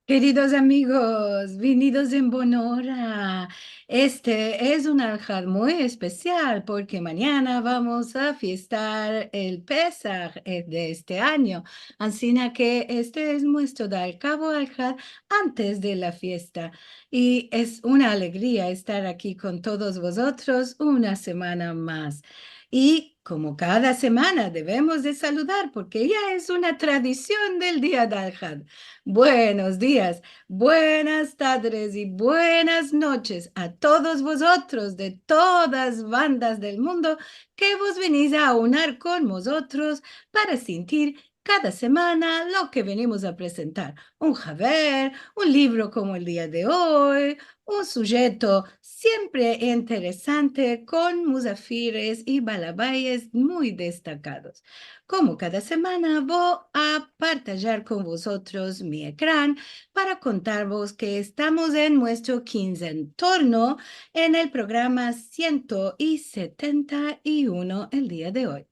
Queridos amigos, venidos en Bonora. Este es un alhad muy especial porque mañana vamos a fiestar el Pesaj de este año. Así que este es nuestro dar cabo alhad antes de la fiesta. Y es una alegría estar aquí con todos vosotros una semana más. Y como cada semana debemos de saludar porque ya es una tradición del día de alhad. Buenos días, buenas tardes y buenas noches a todos vosotros de todas bandas del mundo que vos venís a unar con nosotros para sentir cada semana lo que venimos a presentar. Un haber, un libro como el día de hoy, un sujeto siempre interesante con musafires y balabayes muy destacados. Como cada semana voy a partillar con vosotros mi ecrán para contaros que estamos en nuestro quincentorno en el programa 171 el día de hoy.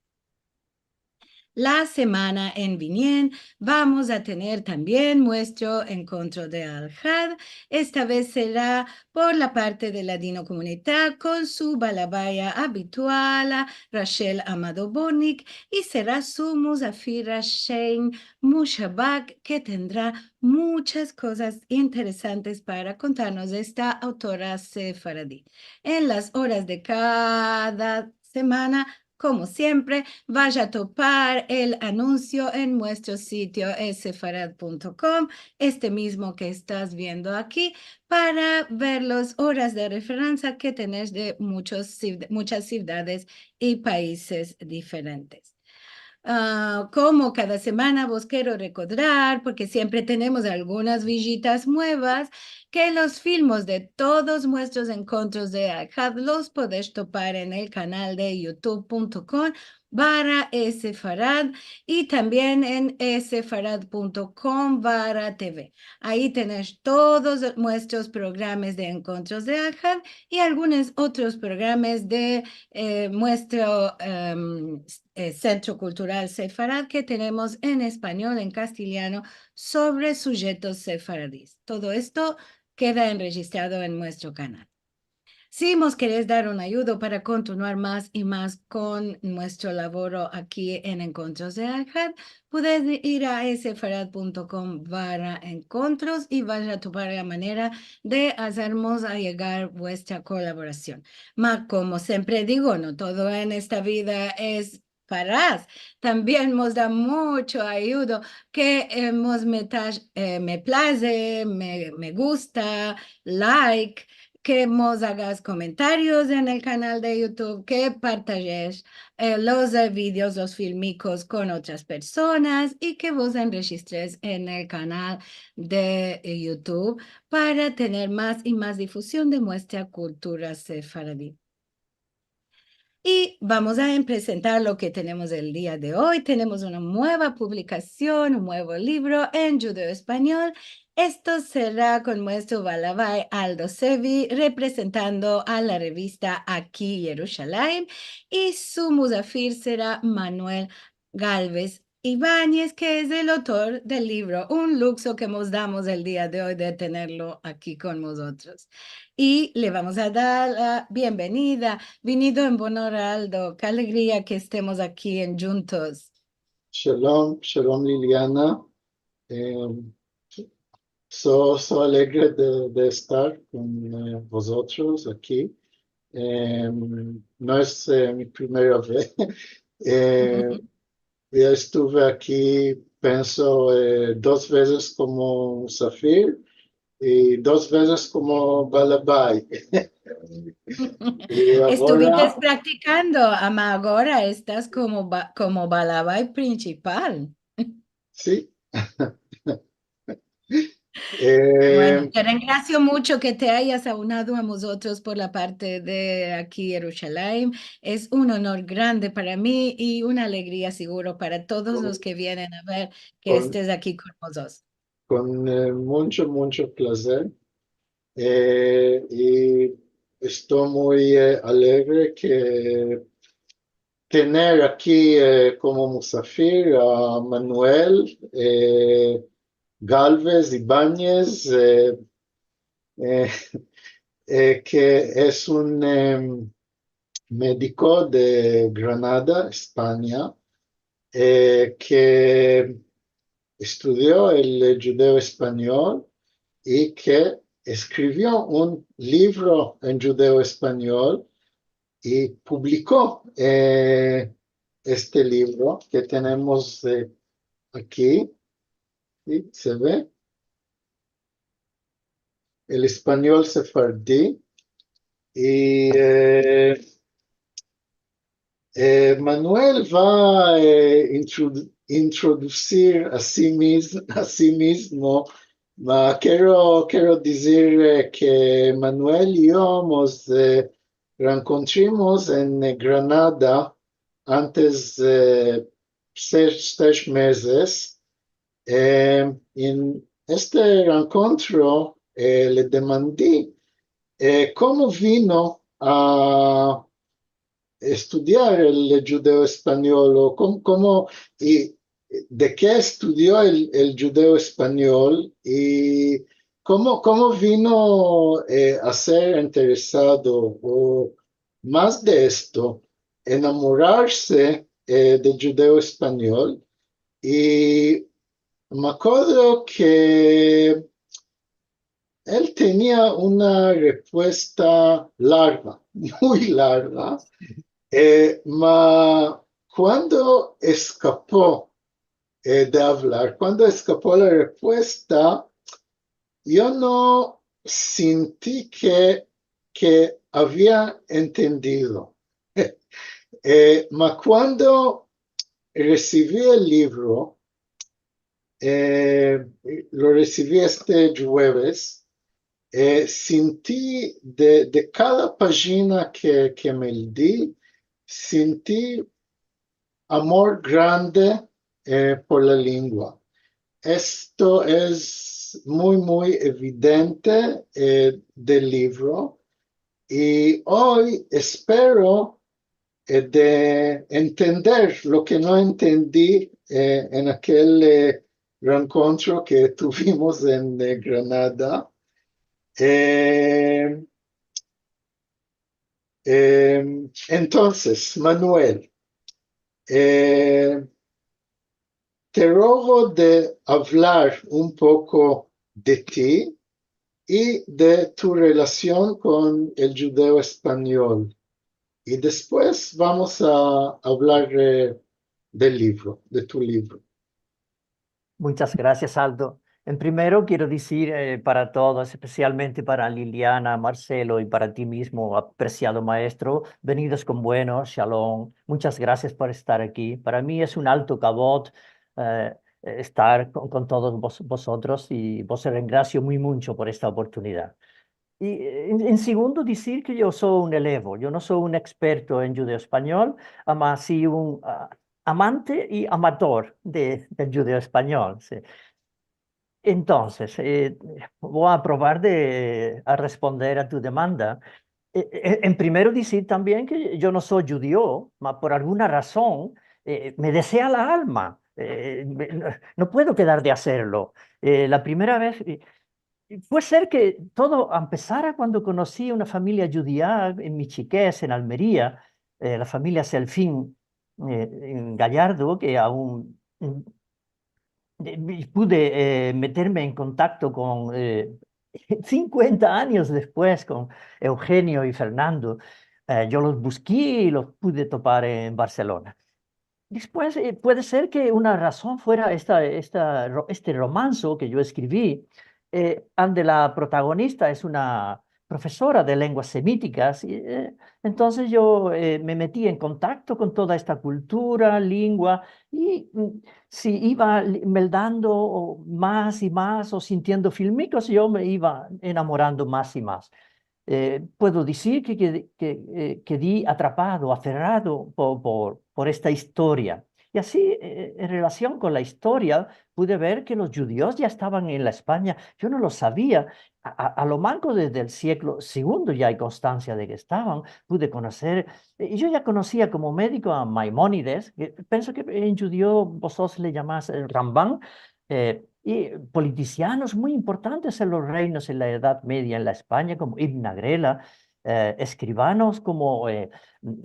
La semana en Vinien vamos a tener también nuestro encuentro de Al-Had. Esta vez será por la parte de la Dino Comunidad con su balabaya habitual, Rachel Amado Bornik, y será su Musafira Shein Mushabak, que tendrá muchas cosas interesantes para contarnos de esta autora sefaradí. En las horas de cada semana, como siempre, vaya a topar el anuncio en nuestro sitio sefarad.com, este mismo que estás viendo aquí, para ver las horas de referencia que tenés de muchas ciudades y países diferentes. Como cada semana vos quiero recordar, porque siempre tenemos algunas visitas nuevas, que los filmes de todos nuestros encuentros de ACAD los podés topar en el canal de youtube.com barra Sefarad y también en sefarad.com barra TV. Ahí tenés todos nuestros programas de encuentros de ACAD y algunos otros programas de nuestro Centro Cultural Sefarad que tenemos en español, en castellano, sobre sujetos sefaradíes. Todo esto queda enregistrado en nuestro canal. Si nos querés dar una ayuda para continuar más y más con nuestro labor aquí en Encuentros de Alhad, puedes ir a sefarad.com barra encuentros y vaya a tomar la manera de hacernos a llegar vuestra colaboración. Ma, como siempre digo, no todo en esta vida es para también nos da mucho ayuda que me place, me gusta, like, que nos hagas comentarios en el canal de YouTube, que partajes los vídeos, los filmicos con otras personas y que vos enregistres en el canal de YouTube para tener más y más difusión de nuestra cultura sefaradí. Y vamos a presentar lo que tenemos el día de hoy. Tenemos una nueva publicación, un nuevo libro en judeo-español. Esto será con nuestro Balabay Aldo Sevi, representando a la revista Aquí Jerusalén, y su musafir será Manuel Galvez Ibáñez, que es el autor del libro. Un lujo que nos damos el día de hoy de tenerlo aquí con nosotros. Y le vamos a dar la bienvenida. Venido en honor Aldo, qué alegría que estemos aquí en juntos. Shalom, shalom Liliana. So alegre de estar con vosotros aquí. No es mi primera vez. Eh, ya estuve aquí, pienso, 2 veces como Zafir y 2 veces como Balabai. Y Estuviste ahora, practicando, ama, ahora estás como balabay principal. sí. Bueno, Eh, te agradezco mucho que te hayas aunado a nosotros por la parte de aquí Jerusalén. Es un honor grande para mí y una alegría seguro para todos los con, que vienen a ver que con, estés aquí con nosotros. con mucho, mucho placer. Y estoy muy alegre que tener aquí como Musafir a Manuel. Galvez Ibáñez, eh, que es un médico de Granada, España, que estudió el judeo español y que escribió un libro en judeo español y publicó este libro que tenemos aquí, ¿sí? ¿Se ve? El español sefardí. Y Manuel va a introducir a sí mismo. Quiero decir que Manuel y yo nos reencontramos en Granada antes de 6 meses. En este reencuentro le demandé cómo vino a estudiar el judeo español o y de qué estudió el judeo español y cómo vino a ser interesado o más de esto, enamorarse del judeo español. Y me acuerdo que él tenía una respuesta larga, muy larga, ma cuando escapó de hablar, cuando escapó la respuesta, yo no sentí que había entendido. Ma cuando recibí el libro, eh, lo recibí este jueves, sentí de cada página que me di, sentí amor grande por la lengua. Esto es muy evidente del libro y hoy espero de entender lo que no entendí en aquel reencuentro que tuvimos en Granada. Eh, entonces, Manuel, eh, te rogo de hablar un poco de ti y de tu relación con el judeo español. Y después vamos a hablar del libro, de tu libro. Muchas gracias, Aldo. En primero, quiero decir para todos, especialmente para Liliana, Marcelo y para ti mismo, apreciado maestro, venidos con buenos, shalom. Muchas gracias por estar aquí. Para mí es un alto cabot estar con todos vosotros y vos gracio muy mucho por esta oportunidad. Y en segundo, decir que yo soy un elevo, yo no soy un experto en judeo español, mas sí un amante y amador del judeo español. Sí. Entonces, voy a probar a responder a tu demanda. En primero decir también que yo no soy judío, mas por alguna razón me desea la alma. No puedo quedar de hacerlo. La primera vez, puede ser que todo empezara cuando conocí una familia judía en mi chiquez, en Almería, la familia Selfín en Gallardo, que aún pude meterme en contacto con 50 años después con Eugenio y Fernando. Yo los busqué y los pude topar en Barcelona. Después, puede ser que una razón fuera este romanzo que yo escribí, donde la protagonista es una profesora de lenguas semíticas. Y, entonces yo me metí en contacto con toda esta cultura, lengua, y si iba meldando más y más o sintiendo filmicos, yo me iba enamorando más y más. Puedo decir que quedé atrapado, aferrado por esta historia. Y así, en relación con la historia, pude ver que los judíos ya estaban en la España. Yo no lo sabía. A lo largo desde el siglo segundo ya hay constancia de que estaban. Pude conocer, yo ya conocía como médico a Maimónides, que pienso que en judío vosotros le llamáis el Rambán, y politicianos muy importantes en los reinos en la Edad Media en la España, como Ibn Agrela, escribanos como Ibn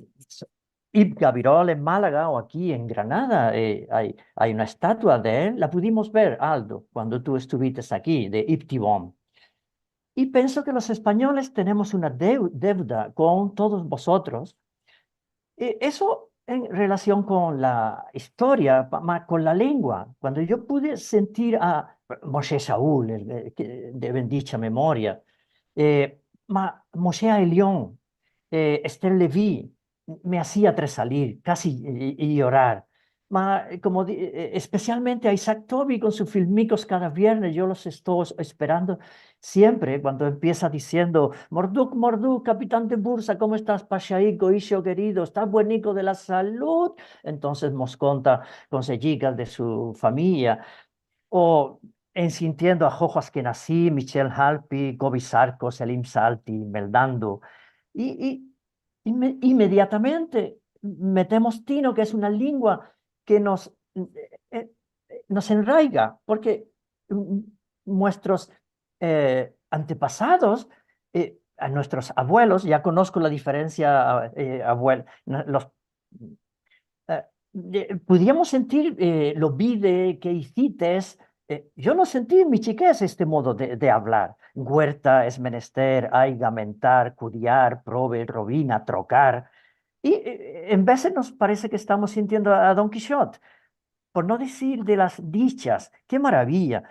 Gabirol en Málaga o aquí en Granada. Hay una estatua de él, la pudimos ver, Aldo, cuando tú estuviste aquí, de Ibn Tibón. Y pienso que los españoles tenemos una deuda con todos vosotros. Eso en relación con la historia, con la lengua. Cuando yo pude sentir a Moshe Saúl, de bendicha memoria, Moshe Elión, Esther Leví, me hacía tresalir, casi y llorar. Especialmente a Isaac Toby con sus filmicos cada viernes, yo los estoy esperando siempre cuando empieza diciendo, Morduk, Morduk, capitán de bursa, ¿cómo estás, Pachaíco, Isho querido? ¿Estás buenico de la salud? Entonces nos conta con sellicas de su familia. O en sintiendo a Jojo Askenazí, Michel Halpi, Gobi Sarko, Selim Salti, Meldando. Inmediatamente metemos Tino, que es una lengua que nos enraiga, porque nuestros antepasados, a nuestros abuelos, ya conozco la diferencia, podíamos sentir lo vide que hiciste. Yo no sentí en mi chiquez este modo de hablar. Huerta, es menester, aiga, mentar, curiar, prove, robina, trocar. Y en veces nos parece que estamos sintiendo a Don Quijote, por no decir de las dichas. ¡Qué maravilla!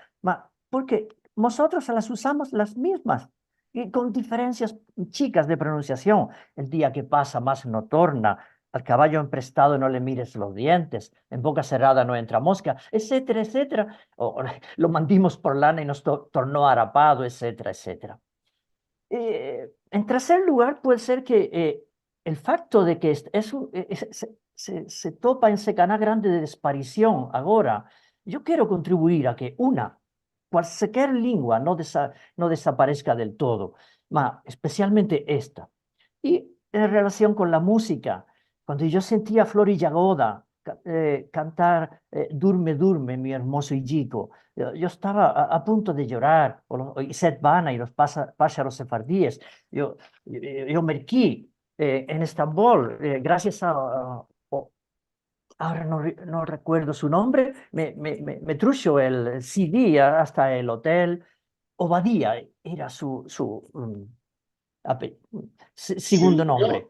Porque nosotros las usamos las mismas y con diferencias chicas de pronunciación. El día que pasa más no torna, al caballo emprestado no le mires los dientes, en boca cerrada no entra mosca, etcétera, etcétera. O lo mandimos por lana y nos tornó harapado, etcétera, etcétera. En tercer lugar, puede ser que el facto de que se topa en ese canal grande de desaparición ahora, yo quiero contribuir a que cualquier lengua no desaparezca del todo, especialmente esta. Y en relación con la música, cuando yo sentía a Flori Yagoda cantar Durme, Durme, mi hermoso Illico, yo estaba a punto de llorar, y Seth Bana y los pájaros sefardíes. Yo merquí en Estambul, gracias ahora no recuerdo su nombre, me trucho el CD hasta el hotel. Obadía era su segundo nombre.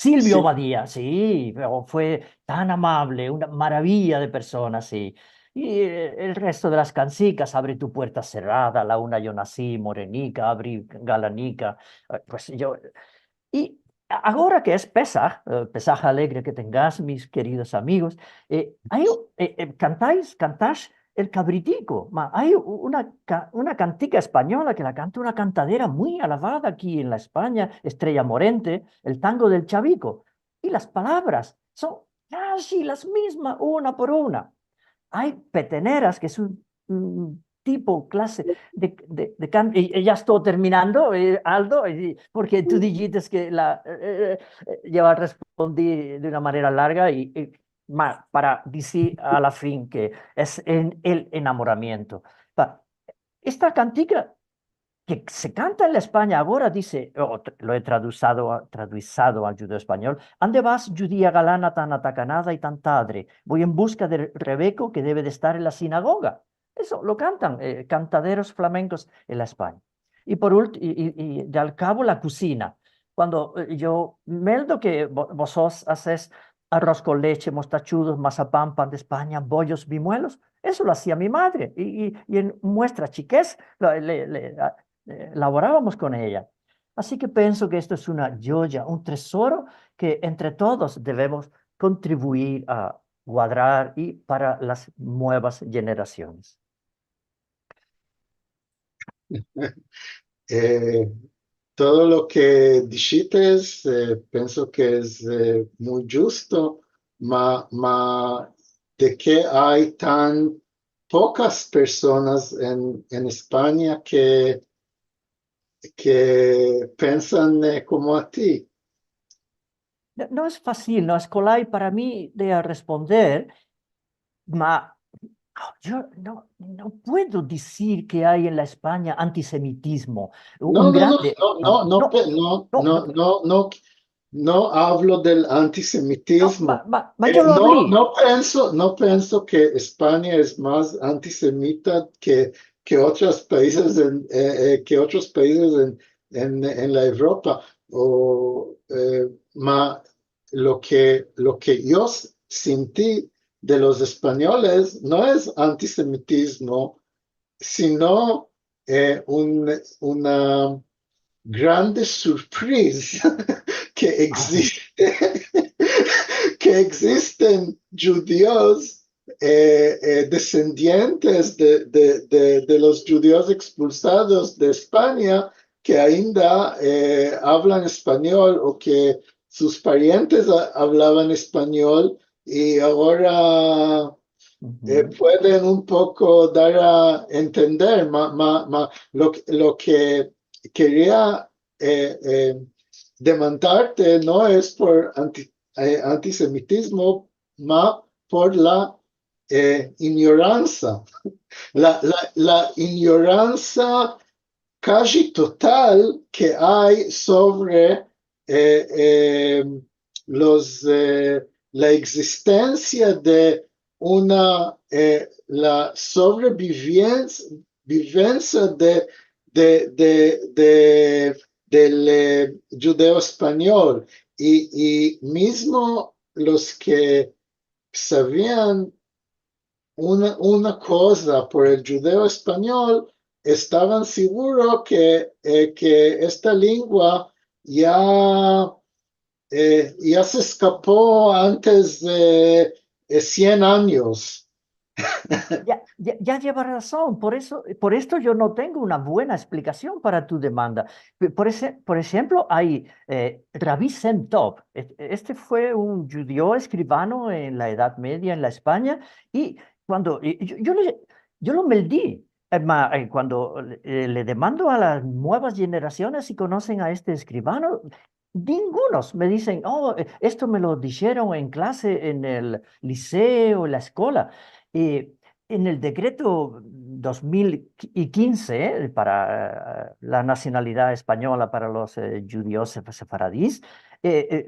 Silvio, Silvio sí, Badía, sí, pero fue tan amable, una maravilla de persona, sí. Y el resto de las cancicas, Abre tu puerta cerrada, La una yo nací, Morenica, Abrí Galanica, pues yo... Y ahora que es Pesaj, Pesaj alegre que tengas, mis queridos amigos, cantás el cabritico. Hay una cantica española que la canta una cantadera muy alabada aquí en la España, Estrella Morente, el tango del Chavico. Y las palabras son casi las mismas, una por una. Hay peteneras, que es un tipo, clase de canto. Y ya estoy terminando, Aldo, porque tú dijiste que yo respondí de una manera larga para decir a la fin que es el enamoramiento. Esta cantica que se canta en la España ahora dice, lo he traducido al judeo español: ¿Ande vas, judía galana tan atacanada y tan tadre? Voy en busca de Rebeco, que debe de estar en la sinagoga. Eso lo cantan cantaderos flamencos en la España. Y por último, y de al cabo la cocina. Cuando yo meldo que vosotros hacéis arroz con leche, mostachudos, mazapán, pan de España, bollos, bimuelos, eso lo hacía mi madre. Y en muestra chiquez laborábamos con ella. Así que pienso que esto es una joya, un tesoro que entre todos debemos contribuir a guardar y para las nuevas generaciones. eh, todo lo que dijiste pienso que es muy justo, ma de que hay tan pocas personas en España que piensan como a ti. No es fácil, no es colay para mí de responder, ma Yo no puedo decir que hay en la España antisemitismo, No, un no, no, grande... no, no, no, no, no, no, no, no, no, no hablo del no, antisemitismo. yo lo No, hablé. no pienso que España es más antisemita que otros países que otros países en la Europa. Ma, lo que yo sentí de los españoles no es antisemitismo, sino una grande sorpresa que existe, que existen judíos descendientes de los judíos expulsados de España que ainda hablan español o que sus parientes hablaban español y ahora pueden un poco dar a entender lo que quería demandarte no es por antisemitismo, más por la ignorancia. La ignorancia casi total que hay sobre eh, la existencia de la sobrevivencia del judeo español y mismo los que sabían una cosa por el judeo español estaban seguros que esta lengua ya se escapó antes de 100 años. Ya llevas razón, por esto yo no tengo una buena explicación para tu demanda. Por ejemplo, hay Rabbi Sem Tov. Este fue un judío escribano en la Edad Media en la España y yo lo meldí. Cuando le demando a las nuevas generaciones si conocen a este escribano, ningunos me dicen, oh, esto me lo dijeron en clase en el liceo, en la escuela. Eh, en el decreto 2015 la nacionalidad española para los judíos sefaradíes,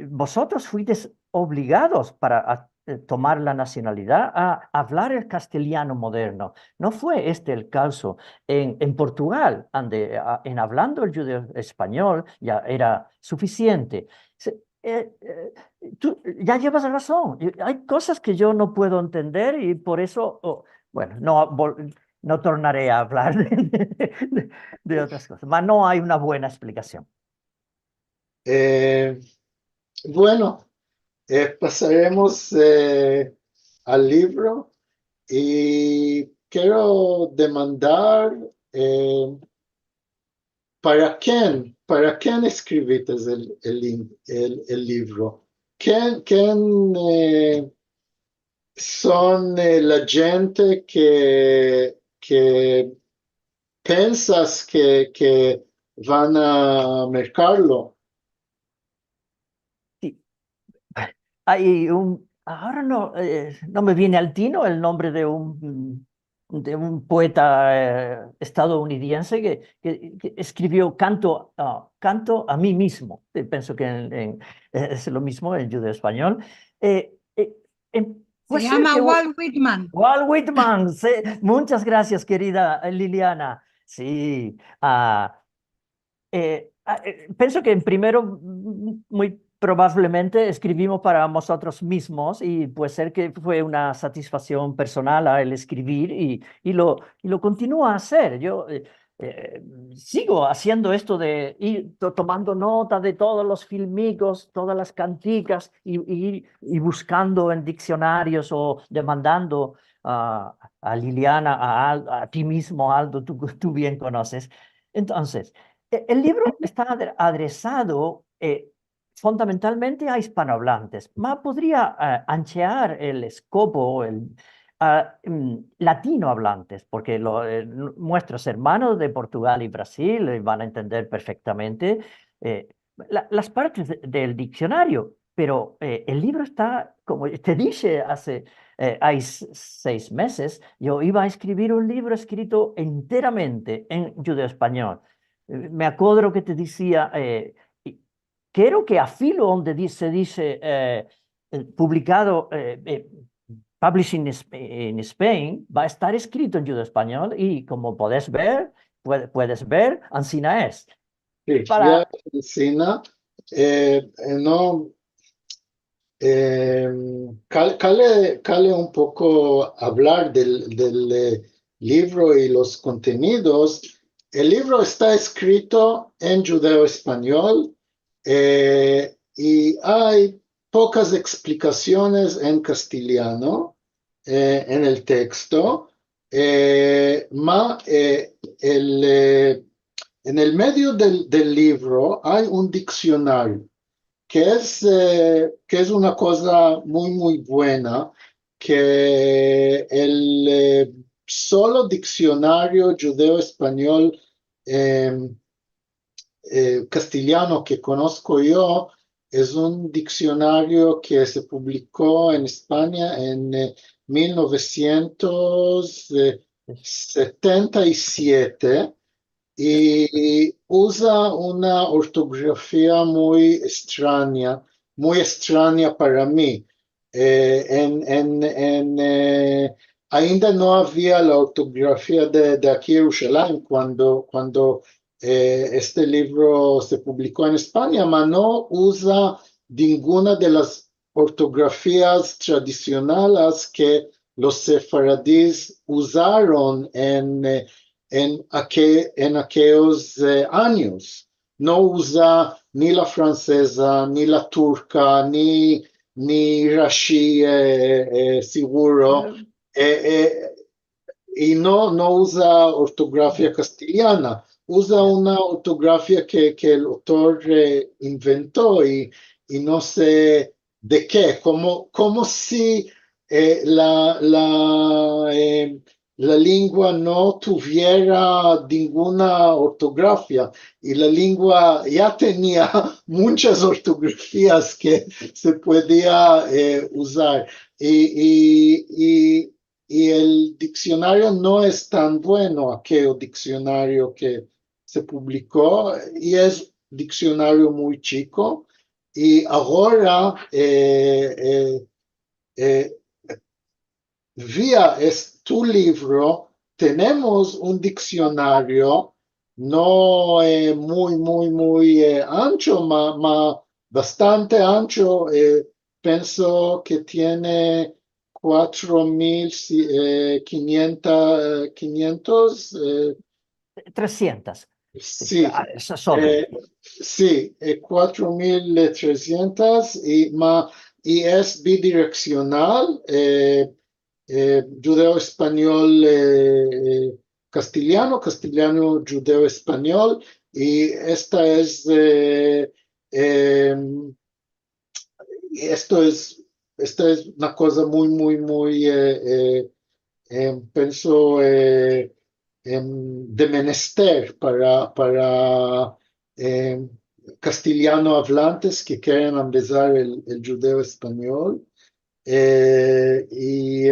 vosotros fuisteis obligados para tomar la nacionalidad a hablar el castellano moderno. No fue este el caso. En Portugal, en hablando el judío español, ya era suficiente. Tú ya llevas razón. Hay cosas que yo no puedo entender y por eso... bueno, no tornaré a hablar de otras cosas, pero no hay una buena explicación. Bueno, pasaremos al libro y quiero demandar ¿para quién escribiste el libro? ¿Quién son la gente que piensas que van a mercarlo? Sí. Ahora no me viene al tino el nombre de un poeta estadounidense que escribió Canto a mí mismo. Pienso que es lo mismo en judeo español. Se Puede ser llama que Walt Whitman. Walt Whitman, sí. Muchas gracias, querida Liliana. Sí, pienso que primero, muy probablemente escribimos para nosotros mismos y puede ser que fue una satisfacción personal el escribir y lo continúo a hacer. Yo eh, sigo haciendo esto de ir tomando nota de todos los filmicos, todas las canticas y buscando en diccionarios o demandando a Liliana, a ti mismo, Aldo, tú bien conoces. Entonces, el libro está adresado fundamentalmente a hispanohablantes, pero podría anchear el escopo a latinohablantes, porque nuestros hermanos de Portugal y Brasil van a entender perfectamente las partes del diccionario, pero el libro está, como te dije hay 6 meses, yo iba a escribir un libro escrito enteramente en judeo-español. Me acuerdo que te decía, quiero que a filo donde dice publicado, Publishing in Spain, va a estar escrito en judeo-español y como puedes ver, Ancina es. Sí, ya Para, Encina, no, cale un poco hablar del libro y los contenidos. El libro está escrito en judeo-español y hay pocas explicaciones en castellano en el texto, en el medio del libro hay un diccionario que es una cosa muy, muy buena, que el solo diccionario judeo-español castellano que conozco yo es un diccionario que se publicó en España en 1977 y usa una ortografía muy extraña para mí. Ainda no había la ortografía de aquí Jerusalén cuando este libro se publicó en España, pero no usa ninguna de las ortografías tradicionales que los sefaradíes usaron en aquellos años. No usa ni la francesa, ni la turca, ni Rashi seguro, y no usa ortografía castellana, usa una ortografía que el autor inventó y no sé de qué, como si la lengua no tuviera ninguna ortografía y la lengua ya tenía muchas ortografías que se podía usar. Y el diccionario no es tan bueno aquel diccionario que se publicó y es diccionario muy chico y ahora vía tu libro tenemos un diccionario no muy ancho, ma bastante ancho, pienso que tiene 4.500, 300. sí, Sobre. sí, 4.300 y es bidireccional, judeo-español, castellano, castellano, judeo-español, y esta es una cosa muy, pienso, de menester para castellano hablantes que quieren empezar el judeo-español. Y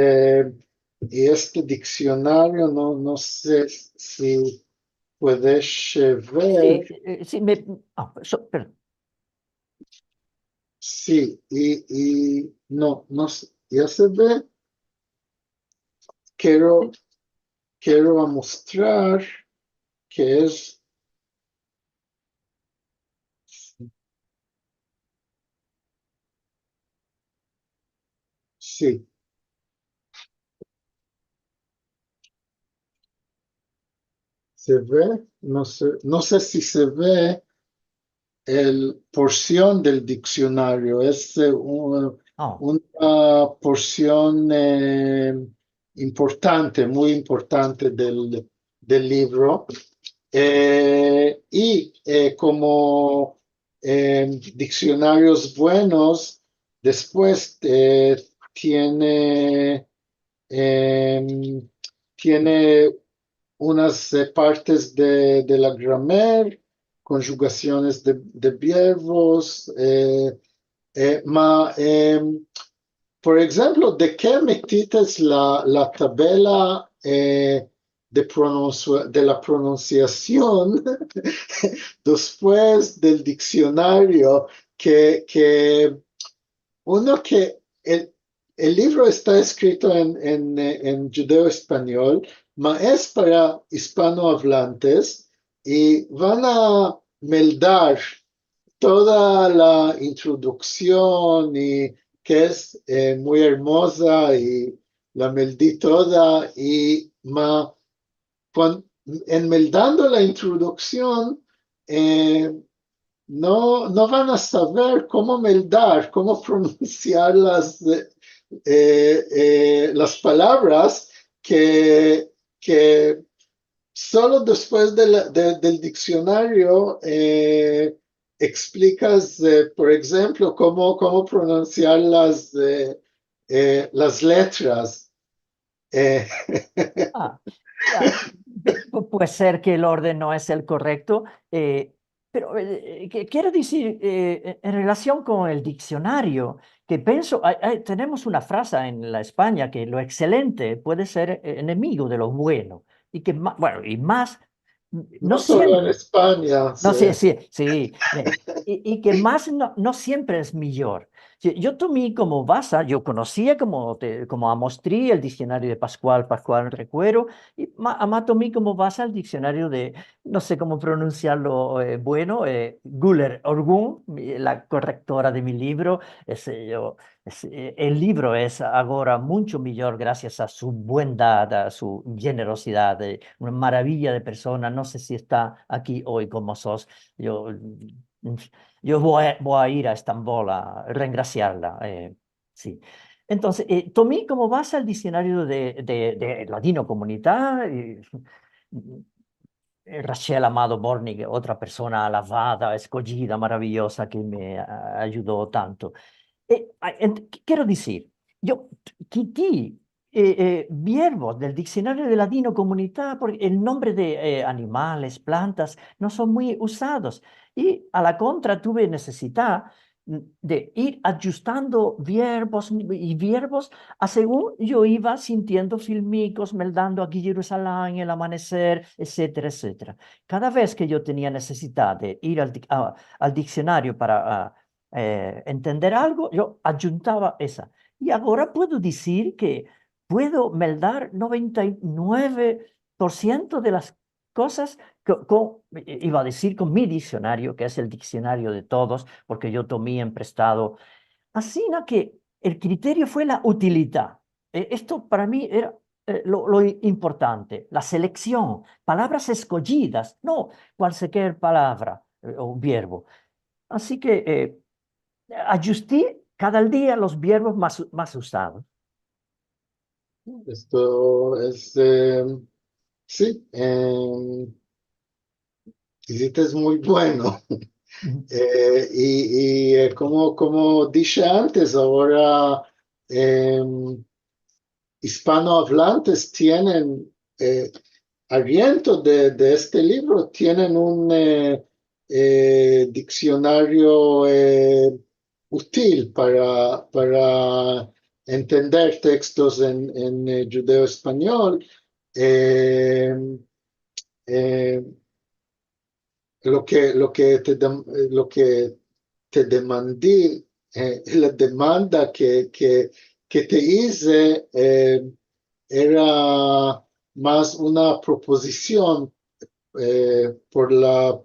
este diccionario, no sé si puedes ver. Sí, perdón. Sí, y no sé, ya se ve. Quiero mostrar que es. Sí, se ve. No sé si se ve el porción del diccionario. Es una porción importante, muy importante del libro. Y como diccionarios buenos, después tiene unas partes de la grammar, conjugaciones de verbos, por ejemplo, ¿de qué metites la tabela de la pronunciación después del diccionario que el libro está escrito en judeo-español, mas es para hispanohablantes y van a meldar toda la introducción y que es muy hermosa y la meldí toda y enmeldando la introducción no van a saber cómo meldar, cómo pronunciar las palabras que solo después del diccionario explicas, por ejemplo, cómo pronunciar las letras. Ah, ya, puede ser que el orden no es el correcto, pero quiero decir, en relación con el diccionario, que pienso, tenemos una frase en la España que lo excelente puede ser enemigo de lo bueno, y que, bueno, y más, no No solo en siempre. España. No, Sí. sí, sí, sí. Y que más no siempre es mejor. Yo tomé como base, yo conocía como a Mostri, el diccionario de Pascual Recuero, y tomé como base el diccionario de, no sé cómo pronunciarlo, bueno, Guller Orgun, la correctora de mi libro. El libro es ahora mucho mejor gracias a su bondad, a su generosidad, una maravilla de persona. No sé si está aquí hoy como sos. Yo, yo voy a ir a Estambul a reingraciarla. Sí. Entonces, tomé como base el diccionario de Ladino Comunità. Rachel Amado Bornig, otra persona alabada, escogida, maravillosa, que me ayudó tanto. Quiero decir, yo quité verbos del diccionario de Ladino Comunità porque el nombre de animales, plantas, no son muy usados. Y a la contra tuve necesidad de ir ajustando verbos y verbos a según yo iba sintiendo filmicos, meldando aquí Jerusalén, el amanecer, etcétera, etcétera. Cada vez que yo tenía necesidad de ir al diccionario para entender algo, yo adjuntaba esa. Y ahora puedo decir que puedo meldar 99% de las cosas iba a decir con mi diccionario, que es el diccionario de todos, porque yo tomé en prestado. Así que el criterio fue la utilidad. Esto para mí era lo importante, la selección, palabras escogidas, no cualquier palabra o verbo. Así que ajusté cada día los verbos más usados. Esto es, sí, es muy bueno. Como dije antes, ahora hispanohablantes tienen, aliento de este libro, tienen un diccionario útil para entender textos en judeo-español. Eh, eh, lo que te demandé, la demanda que te hice era más una proposición por la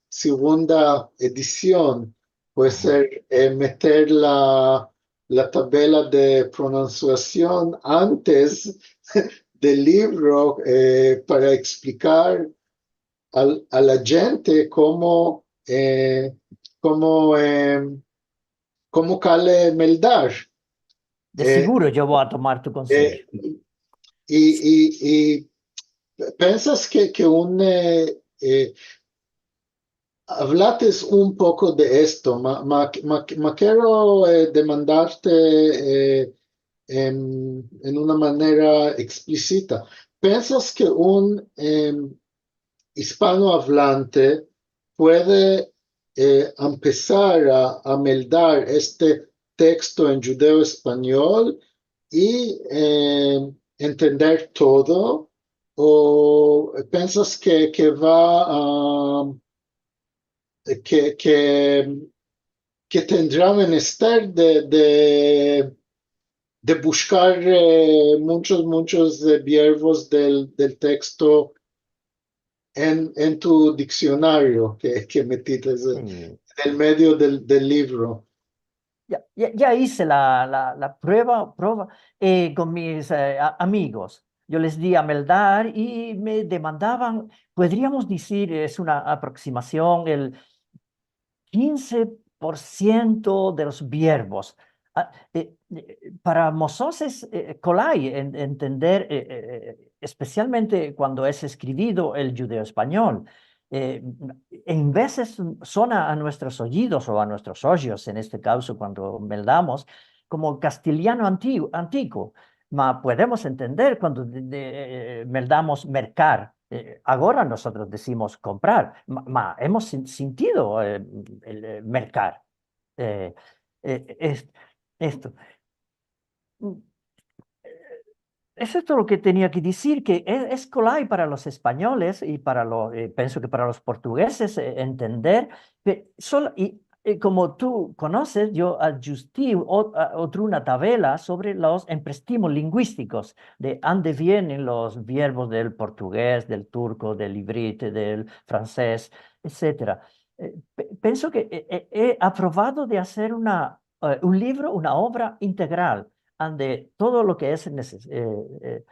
segunda edición. Puede ser meter la tabla de pronunciación antes del libro para explicar a la gente cómo cale meldar. De seguro yo voy a tomar tu consejo. Y piensas que hablates un poco de esto, ma quiero demandarte en una manera explícita. ¿Piensas que un hispanohablante puede empezar a meldar este texto en judeo-español y entender todo, o piensas que va a que tendrá menester de buscar muchos verbos del texto en tu diccionario que metiste en el medio del libro. Ya hice la prueba con mis amigos. Yo les di a meldar y me demandaban, podríamos decir, es una aproximación, el 15% de los verbos. Para Moses Colai entender, especialmente cuando es escribido el judeo-español, en veces suena a nuestros oídos o a nuestros ojos, en este caso cuando meldamos, como castellano antiguo, ma podemos entender cuando meldamos mercar. Ahora nosotros decimos comprar, hemos sentido el mercar. Esto. Es esto lo que tenía que decir, que es colay para los españoles y pienso que para los portugueses entender que como tú conoces, yo ajusté otra una tabla sobre los empréstimos lingüísticos, de dónde vienen los verbos del portugués, del turco, del ibrite, del francés, etcétera. Pienso que he aprobado de hacer un libro, una obra integral donde todo lo que es de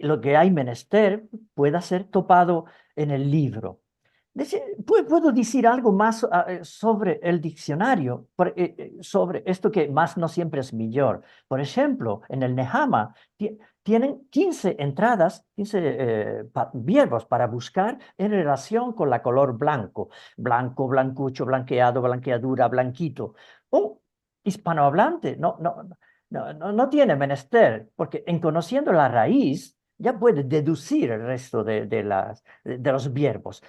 lo que hay menester pueda ser topado en el libro. Puedo decir algo más sobre el diccionario, sobre esto que más no siempre es mejor. Por ejemplo, en el Nehama tienen 15 entradas, 15 verbos para buscar en relación con la color blanco. Blanco, blancucho, blanqueado, blanqueadura, blanquito. Un hispanohablante no tiene menester, porque en conociendo la raíz ya puede deducir el resto de los verbos.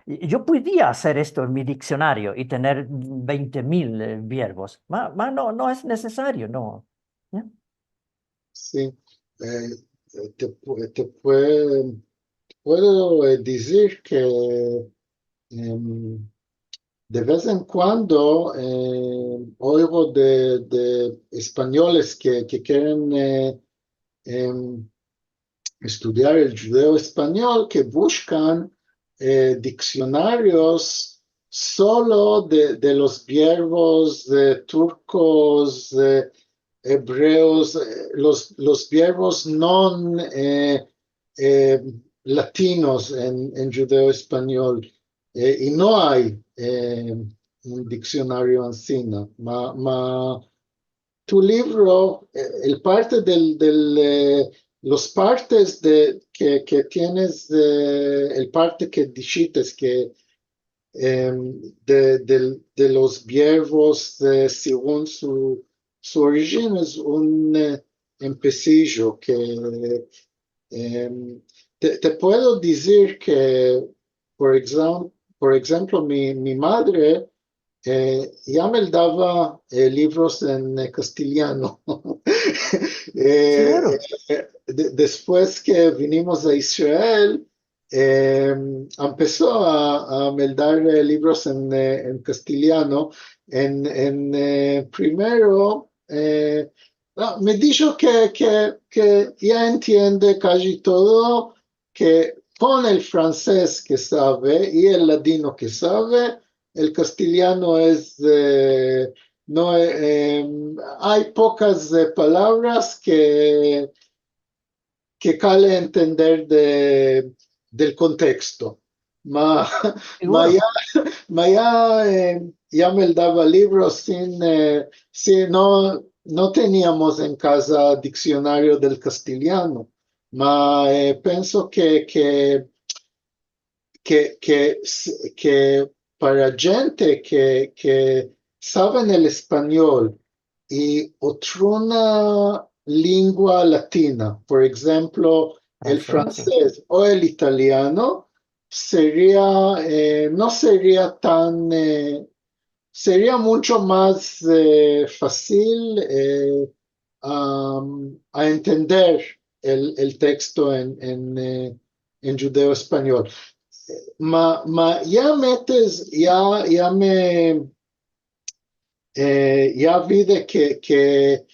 Yo podía hacer esto en mi diccionario y tener 20.000 verbos, no es necesario, no. ¿Ya? Sí, te puedo decir que de vez en cuando oigo de españoles que quieren estudiar el judeo español, que buscan diccionarios solo de los verbos turcos, hebreos, los verbos no latinos en judeo español. Y no hay un diccionario encima. Tu libro, el parte los partes que tienes, el parte que dijiste que de los verbos según su origen es un empecillo que te puedo decir que, por ejemplo, mi madre ya me daba libros en castellano. Claro. Después que vinimos a Israel, empezó a me dar libros en castellano. Primero, me dijo que ya entiende casi todo, que con el francés que sabe y el ladino que sabe, el castellano no, hay pocas palabras que cale entender del contexto. Ma ya me daba libros sin no teníamos en casa diccionario del castellano, pienso que para gente que saben el español y otra lengua latina, por ejemplo, el Francés, sí. francés o el italiano, no sería tan, sería mucho más fácil a entender el texto en judeo español. Ya metes, ya vi de que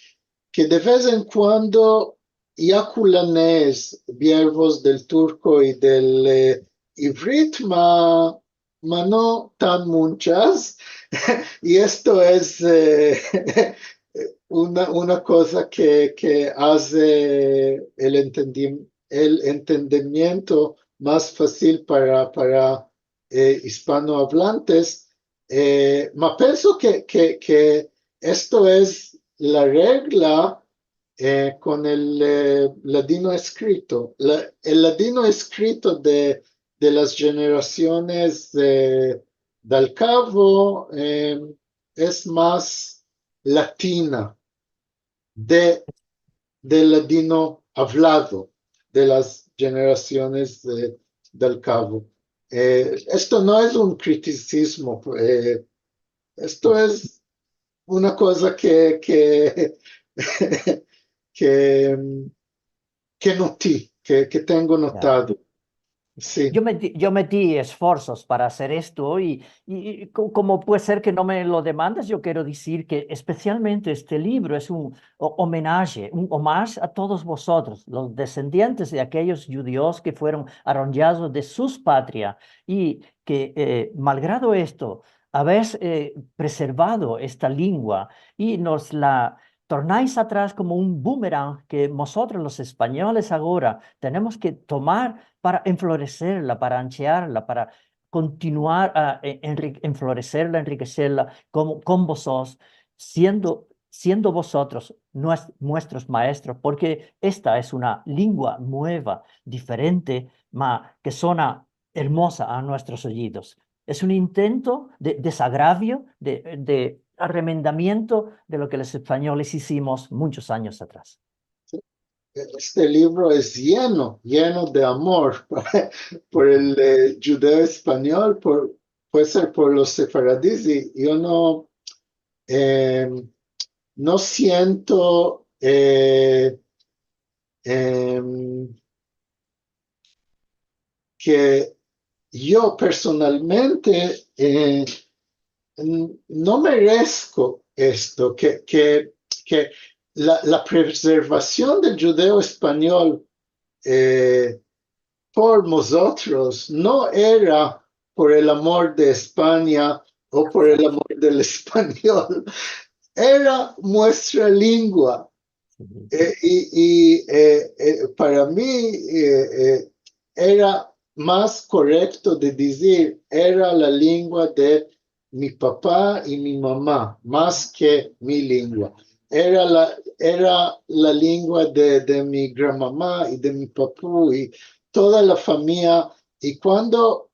de vez en cuando ya culanés verbos del turco y del ivrit, no tan muchas. Y esto es una cosa que hace el entendimiento más fácil para hispanohablantes. Ma pienso que esto es la regla con el ladino escrito. El ladino escrito de las generaciones del cabo es más latina del ladino hablado de las generaciones del cabo. Esto no es un criticismo, esto es una cosa que, que tengo Ya. notado. Sí, Yo metí esfuerzos para hacer esto y como puede ser que no me lo demandas, yo quiero decir que especialmente este libro es un homenaje, un homage a todos vosotros, los descendientes de aquellos judíos que fueron arrollados de sus patrias y que, malgrado esto, habéis preservado esta lengua y nos la tornáis atrás como un boomerang que nosotros los españoles ahora tenemos que tomar para enflorecerla, para anchearla, para continuar a enflorecerla, enriquecerla con vosotros, siendo vosotros nuestros maestros, porque esta es una lengua nueva, diferente, que suena hermosa a nuestros oídos. Es un intento de desagravio, de arremendamiento de lo que los españoles hicimos muchos años atrás. este libro es lleno de amor por el judeo español, puede ser por los sefaradíes, y yo no siento que yo personalmente no merezco esto, que la preservación del judeo español por nosotros no era por el amor de España o por el amor del español, era nuestra lengua. Para mí era más correcto de decir, era la lengua de mi papá y mi mamá, más que mi lengua. Era la lengua de mi granmamá y de mi papú y toda la familia. Y cuando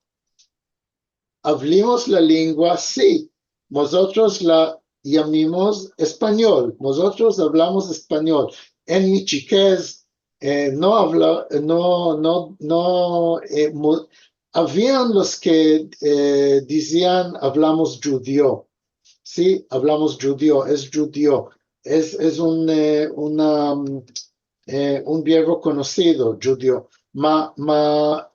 hablamos la lengua, sí, nosotros la llamamos español, nosotros hablamos español. En mi chiquez habían los que decían hablamos judío, sí, hablamos judío, es judío, es un verbo conocido, judío,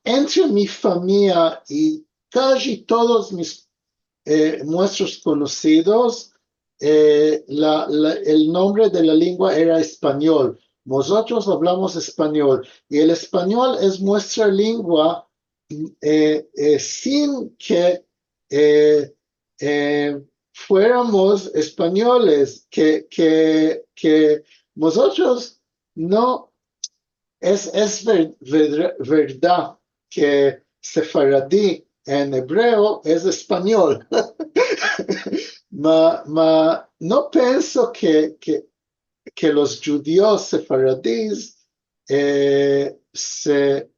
entre mi familia y casi todos nuestros conocidos, el nombre de la lengua era español. Nosotros hablamos español y el español es nuestra lengua sin que fuéramos españoles, que nosotros no, verdad que sefaradí en hebreo es español. No pienso que los judíos sefaradíes se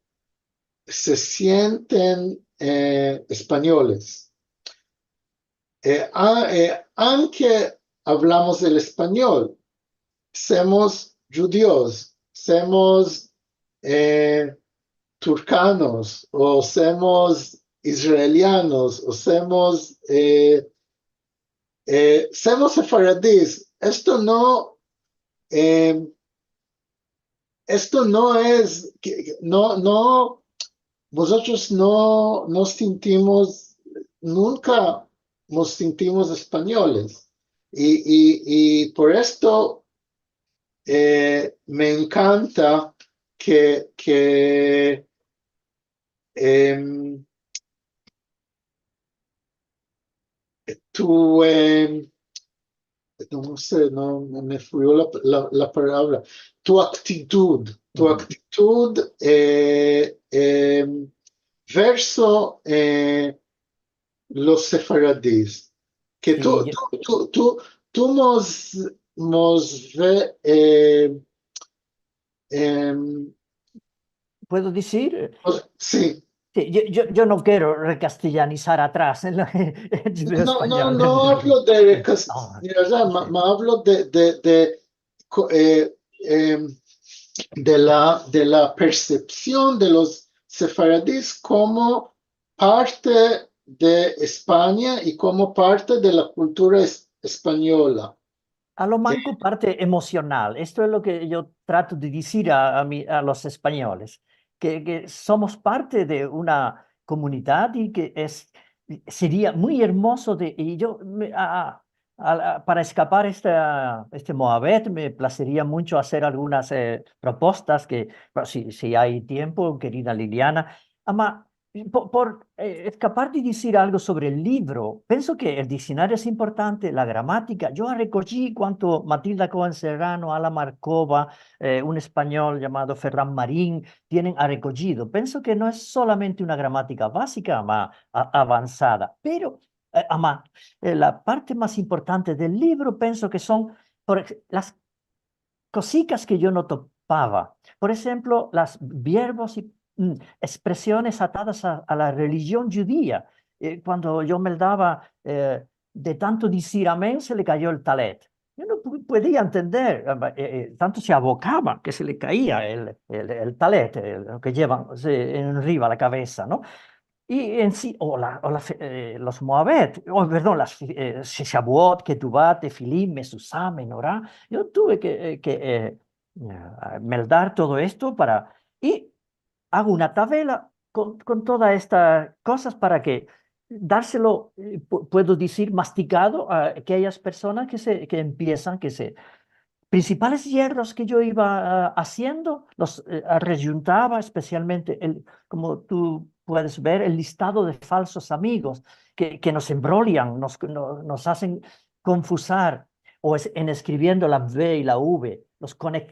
sienten españoles. Aunque hablamos el español, somos judíos, somos turcanos, o somos israelianos, o somos sefaradíes. Esto no es, no, nosotros no nos sentimos, nunca nos sentimos españoles. Y por esto me encanta que tú, no sé, no me fuyó la palabra, tu actitud verso los sefaradíes, que Sí, tú nos ve, puedo decir, sí, sí, yo no quiero recastellanizar atrás en el español. no hablo de No, hablo eh, em, de la percepción de los sefaradíes como parte de España y como parte de la cultura española. a lo manco parte emocional. Esto es lo que yo trato de decir a los españoles, que somos parte de una comunidad y que sería muy hermoso y yo para escapar este Moabet me placería mucho hacer algunas propuestas que, bueno, si hay tiempo, querida Liliana, ama, escapar de decir algo sobre el libro, pienso que el diccionario es importante, la gramática. Yo recogí cuanto Matilda Cohen Serrano, Ala Marcova, un español llamado Ferran Marín, tienen recogido. Pienso que no es solamente una gramática básica, más avanzada, pero la parte más importante del libro pienso que son las cositas que yo no topaba. Por ejemplo, las verbos y expresiones atadas a la religión judía. Cuando yo me daba de tanto decir amén, se le cayó el talet. Yo no podía entender, tanto se abocaba que se le caía el talet, lo que llevan en arriba la cabeza, ¿no? Y en sí, los Moabet, perdón, Shavuot, Ketubá, Tefilim, Mesusá, Menorá. Yo tuve meldar todo esto y hago una tabla con todas estas cosas para que dárselo, puedo decir, masticado a aquellas personas que empiezan, principales hierros que yo iba haciendo, los rejuntaba especialmente, como tú puedes ver, el listado de falsos amigos que nos embrolian, nos hacen confusar, en escribiendo la V y la V.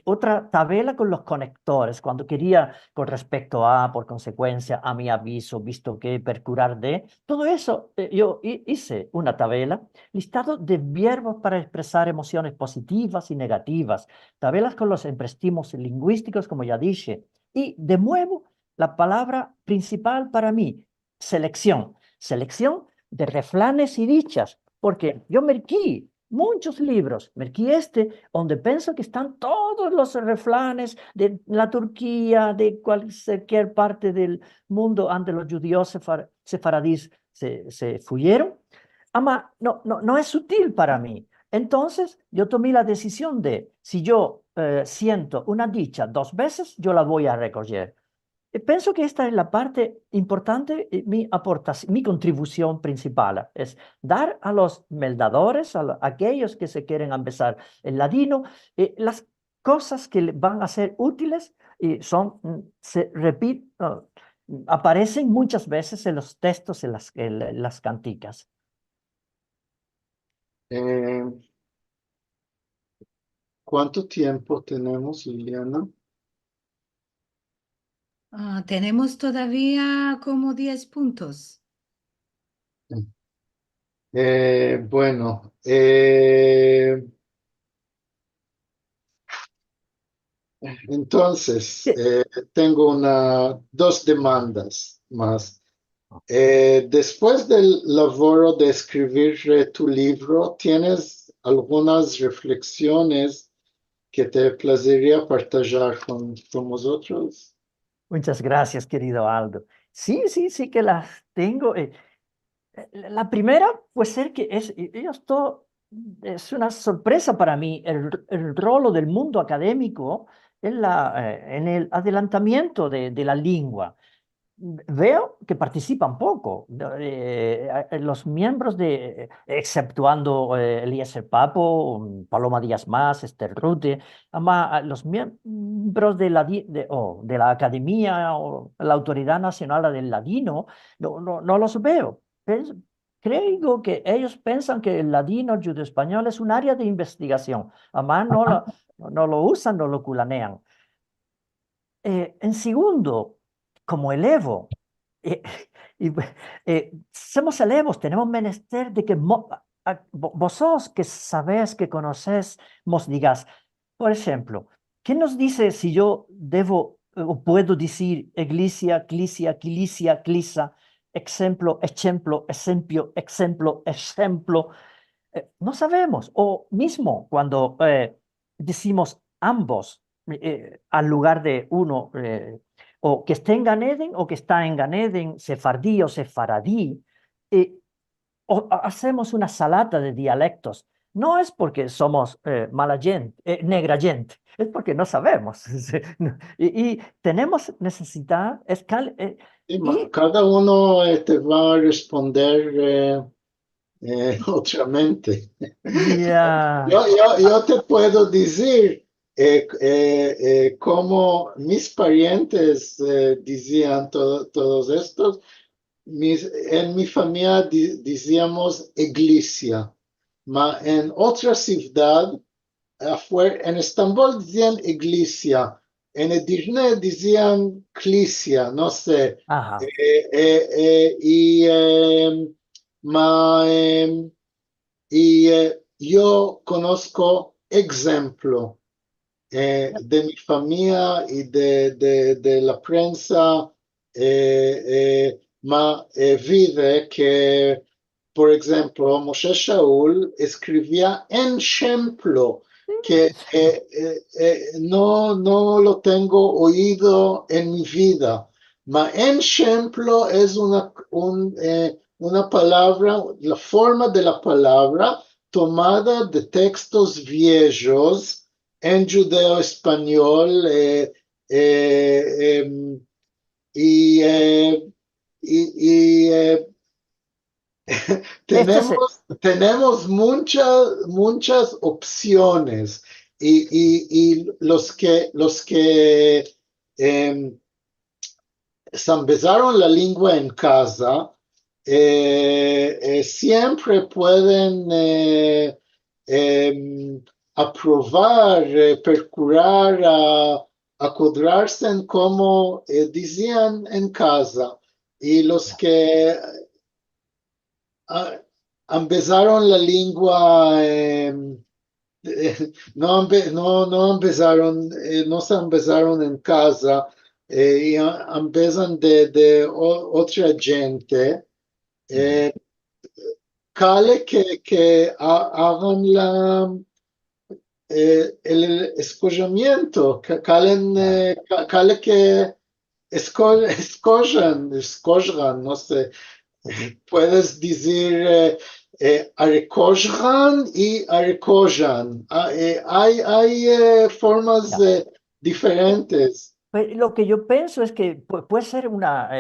Otra tabla con los conectores, cuando quería con respecto a, por consecuencia, a mi aviso, visto que, per curar de, todo eso, yo hice una tabla listado de verbos para expresar emociones positivas y negativas, tabelas con los empréstimos lingüísticos, como ya dije, y de nuevo la palabra principal para mí, selección, selección de refranes y dichas, porque yo merquí muchos libros, merquí donde pienso que están todos los refranes de la Turquía, de cualquier parte del mundo donde los judíos sefaradíes se fuyeron. No es útil para mí. Entonces, yo tomé la decisión de, si yo siento una dicha 2 veces, yo la voy a recoger. Pienso que esta es la parte importante, mi aportación, mi contribución principal, es dar a los meldadores, a aquellos que se quieren empezar el ladino, las cosas que van a ser útiles y se repiten, aparecen muchas veces en los textos, en las canticas. eh, ¿cuánto tiempo tenemos, Liliana? Tenemos todavía como 10 puntos. Bueno, entonces tengo dos demandas más. Después del laboro de escribir tu libro, ¿tienes algunas reflexiones que te placería partajar con nosotros? Muchas gracias, querido Aldo. Sí, sí, sí que las tengo. La primera puede ser que esto es una sorpresa para mí, el rol del mundo académico en el adelantamiento de la lengua. Veo que participan poco. Los miembros exceptuando Eliezer Papo, Paloma Díaz Mas, Esther Rute, los miembros de la Academia o la Autoridad Nacional del Ladino, no los veo. Creo que ellos piensan que el ladino judeo-español es un área de investigación. Además, no lo usan, no lo culanean. En segundo, como elevo, eh, y, somos elevos, tenemos menester de que vosotros que sabéis, que conocéis, nos digáis, por ejemplo, ¿qué nos dice si yo debo o puedo decir iglesia, clisia, quilicia, clisa, ejemplo, ejemplo? No sabemos. O mismo cuando decimos ambos al lugar de uno, o que esté en Ganeden o que está en Ganeden, sefardí o sefaradí, eh, hacemos una salata de dialectos. No es porque somos mala gente, negra gente, es porque no sabemos. Y tenemos necesidad, Sí, y cada uno te va a responder otramente. ya, Yo te puedo decir cómo mis parientes decían todos estos. En mi familia decíamos iglesia, pero en otra ciudad, en Estambul decían iglesia, en Edirne decían clisia, no sé. ajá, Y yo conozco ejemplo de mi familia y de la prensa, vide que, por ejemplo, Moshe Shaul escribía en ejemplo, que no lo tengo oído en mi vida. Ma en ejemplo es una palabra, la forma de la palabra tomada de textos viejos en judeo español y, y este es, tenemos muchas opciones y los que se empezaron la lengua en casa siempre pueden aprobar, procurar acordarse en como decían en casa. Y los que empezaron la lengua no se empezaron en casa y empiezan de otra gente. Cale que hagan el escogimiento, cale que escojan, no sé. Puedes decir arecojan y arecojan. Hay formas ya. diferentes. Pues lo que yo pienso es que puede ser una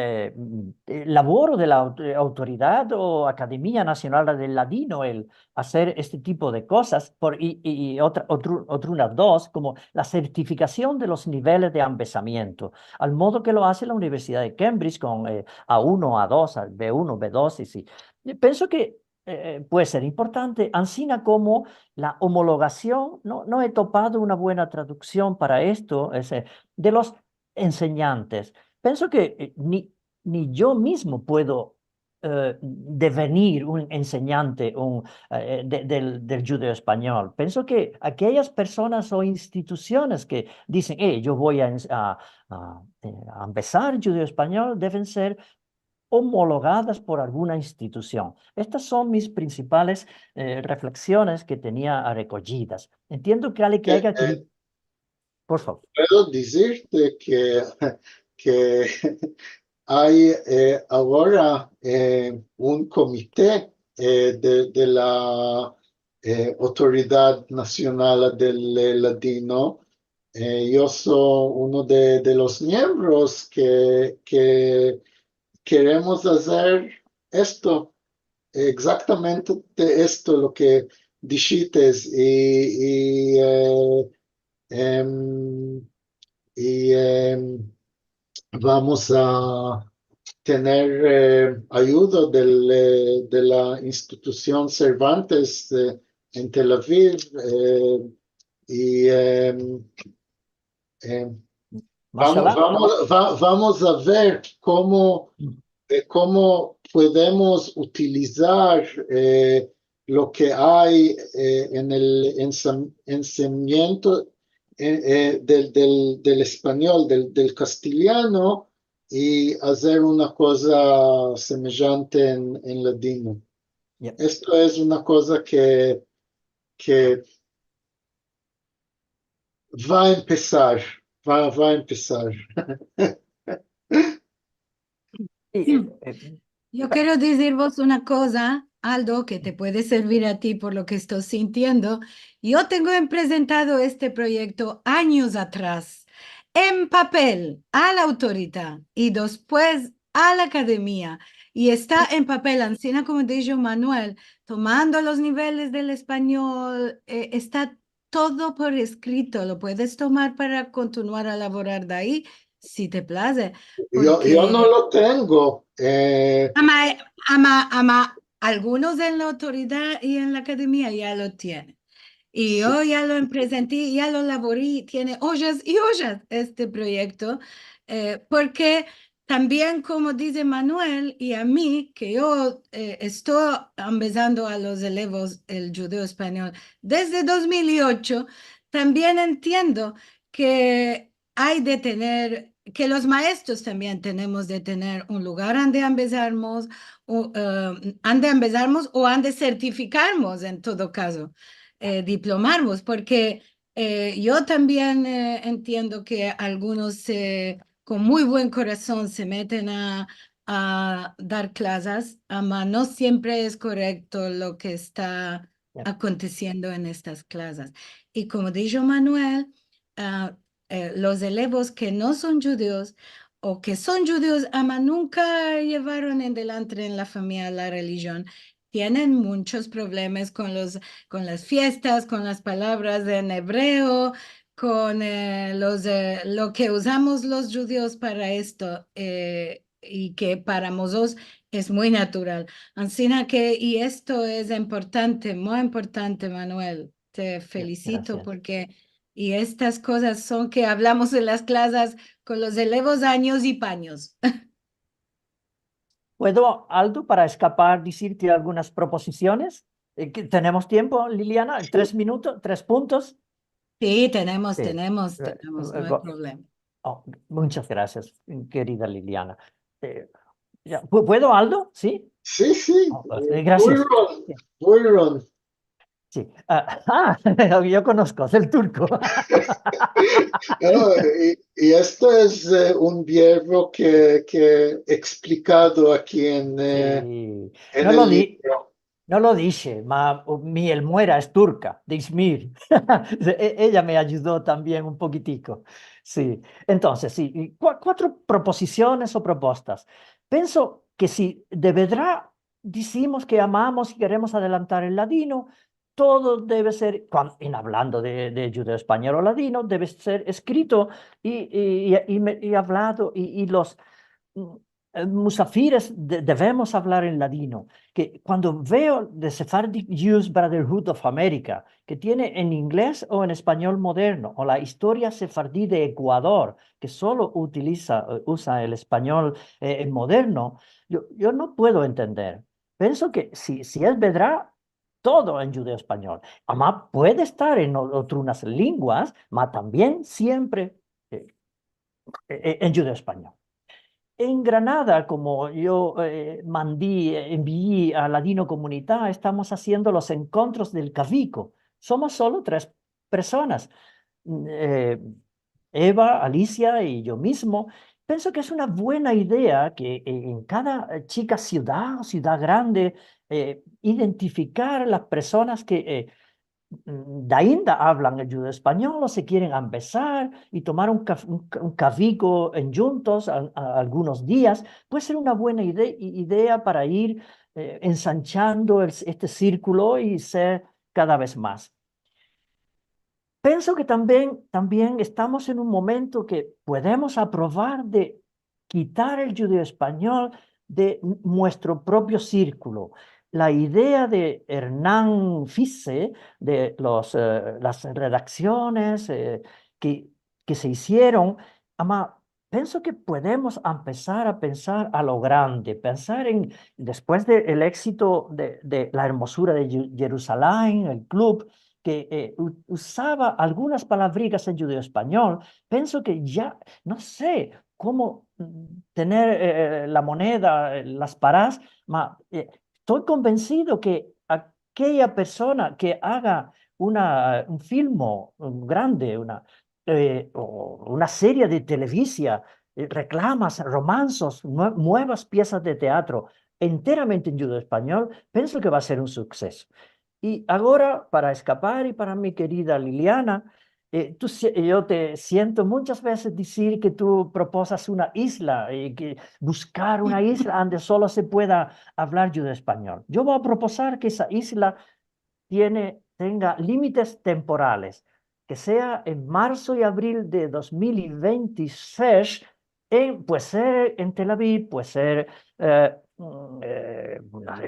labor de la autoridad o Academia Nacional del Ladino el hacer este tipo de cosas, y unas dos, como la certificación de los niveles de ambesamiento, al modo que lo hace la Universidad de Cambridge con A1, A2, B1, B2, y sí. Yo pienso que puede ser importante, ansina como la homologación, no he topado una buena traducción para esto, de los enseñantes. Pienso que ni yo mismo puedo devenir un enseñante del judeo español. Pienso que aquellas personas o instituciones que dicen, yo voy a empezar judeo español, deben ser homologadas por alguna institución. Estas son mis principales reflexiones que tenía recogidas. Entiendo que hay Eh, que... eh, Por favor. Puedo decirte que que hay ahora un comité de la Autoridad Nacional del Ladino. Yo soy uno de los miembros que queremos hacer esto, exactamente de esto, lo que dijiste, em, vamos a tener ayuda de la institución Cervantes en Tel Aviv y Mashallah. vamos a ver cómo podemos utilizar lo que hay en el enseñamiento del español, del castellano, y hacer una cosa semejante en ladino. Yeah. Esto es una cosa que va a empezar, va a empezar. Yo quiero decir vos una cosa, Aldo, que te puede servir a ti por lo que estoy sintiendo. Yo tengo presentado este proyecto años atrás, en papel, a la autoridad y después a la academia. Y está en papel, Ancina, como dijo Manuel, tomando los niveles del español, está todo por escrito. Lo puedes tomar para continuar a elaborar de ahí, si te place. Yo no lo tengo. Algunos en la autoridad y en la academia ya lo tienen. Y Sí. yo ya lo presenté, ya lo elaboré, tiene ollas y ollas este proyecto, porque también, como dice Manuel y a mí, que yo estoy empezando a los elevos el judeo español desde 2008, también entiendo que hay de tener, que los maestros también tenemos de tener un lugar donde empezarmos, o han de certificarnos en todo caso, diplomarnos, porque yo también entiendo que algunos con muy buen corazón se meten a dar clases, pero no siempre es correcto lo que está aconteciendo en estas clases. Y como dijo Manuel, los elevos que no son judíos o que son judíos, ama nunca llevaron en delante en la familia la religión, tienen muchos problemas con las fiestas, con las palabras en hebreo, con lo que usamos los judíos para esto, y que para nosotros es muy natural. Así y esto es importante, muy importante, Manuel. Te felicito Gracias. porque y estas cosas son que hablamos en las clases con los elevos años y paños. ¿Puedo, Aldo, para escapar, decirte algunas proposiciones? ¿Tenemos tiempo, Liliana? ¿3 minutos? ¿3 puntos? Sí, tenemos, Sí. no hay problema. Oh, muchas gracias, querida Liliana. ¿Puedo, Aldo? ¿Sí? Sí. Oh, gracias. Buyurun. Sí. Yo conozco, es el turco. Y esto es un verbo que he explicado aquí en Sí. el libro. No lo dije, mi almuera es turca, de Izmir. Ella me ayudó también un poquitico. Sí. Entonces, sí, 4 proposiciones o propuestas. Pienso que si de verdad decimos que amamos y queremos adelantar el ladino, todo debe ser, en hablando de judeo español o ladino, debe ser escrito y hablado, y los musafires debemos hablar en ladino. Que cuando veo The Sephardic Jews Brotherhood of America, que tiene en inglés o en español moderno, o la historia sefardí de Ecuador, que solo usa el español moderno, yo no puedo entender. Pienso que si es verdad, todo en judeo español. Además, puede estar en otras lenguas, pero también siempre en judeo español. En Granada, como yo envié a Ladino Comunidad, estamos haciendo los encuentros del Cavico. Somos solo 3 personas, Eva, Alicia y yo mismo, pienso que es una buena idea que en cada chica ciudad o ciudad grande identificar las personas que ainda hablan el judeo español o se quieren empezar y tomar un café en juntos algunos días. Puede ser una buena idea para ir ensanchando este círculo y ser cada vez más. Pienso que también estamos en un momento que podemos aprobar de quitar el judeo español de nuestro propio círculo. La idea de Hernán Fisse, de las redacciones que se hicieron, pienso que podemos empezar a pensar a lo grande, pensar en, después del éxito de la hermosura de Jerusalén, el club, que usaba algunas palabritas en judeo español, pienso que ya, no sé cómo tener la moneda, las parás, estoy convencido que aquella persona que haga un filme grande, o una serie de televisión, reclamas, romanzos, nuevas piezas de teatro enteramente en judeo español, pienso que va a ser un suceso. Y ahora, para escapar y para mi querida Liliana, yo te siento muchas veces decir que tú proposas una isla y que buscar una isla donde solo se pueda hablar judeo español. Yo voy a proposar que esa isla tenga límites temporales, que sea en marzo y abril de 2026, puede ser en Tel Aviv, puede ser en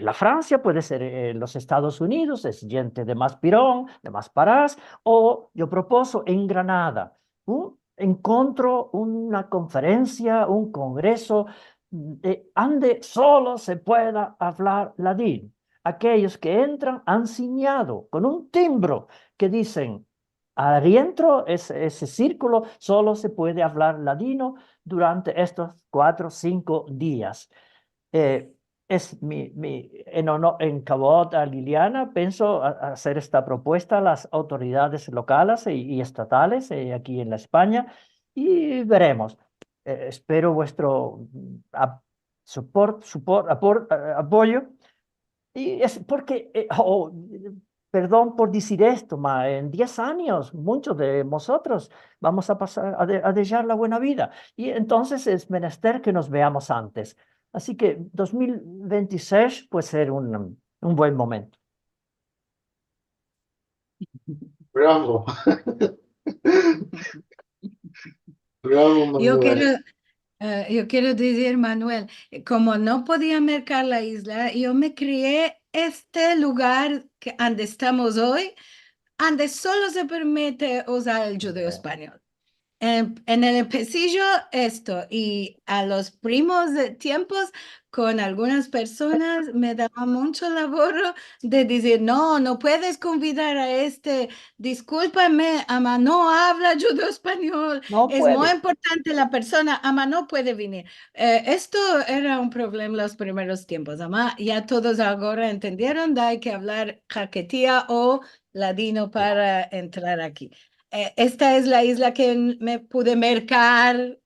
la Francia, puede ser en los Estados Unidos, es gente de Maspirón, de Masparás, o yo propongo en Granada, un encuentro, una conferencia, un congreso, donde solo se pueda hablar ladino. Aquellos que entran han señado con un timbro que dicen, adentro ese círculo solo se puede hablar ladino durante estos 4 o 5 días. Es en Cabot a Liliana, pienso hacer esta propuesta a las autoridades locales y estatales aquí en la España y veremos. Espero vuestro apoyo. Y es porque, perdón por decir esto, en 10 años muchos de nosotros vamos a pasar a dejar la buena vida. Y entonces es menester que nos veamos antes. Así que 2026 puede ser un buen momento. Bravo. Bravo, Yo Manuel. quiero, yo quiero decir, Manuel, como no podía mercar la isla, yo me creé este lugar donde estamos hoy, donde solo se permite usar el judeo español. En el empecillo esto y a los primos de tiempos con algunas personas me daba mucho labor de decir, no, no puedes convidar a este, discúlpame, ama no habla judío español, No es muy puede. importante la persona, ama no puede venir. Esto era un problema en los primeros tiempos, ama ya todos ahora entendieron, que hay que hablar jaquetía o ladino para entrar aquí. Esta es la isla que me pude mercar,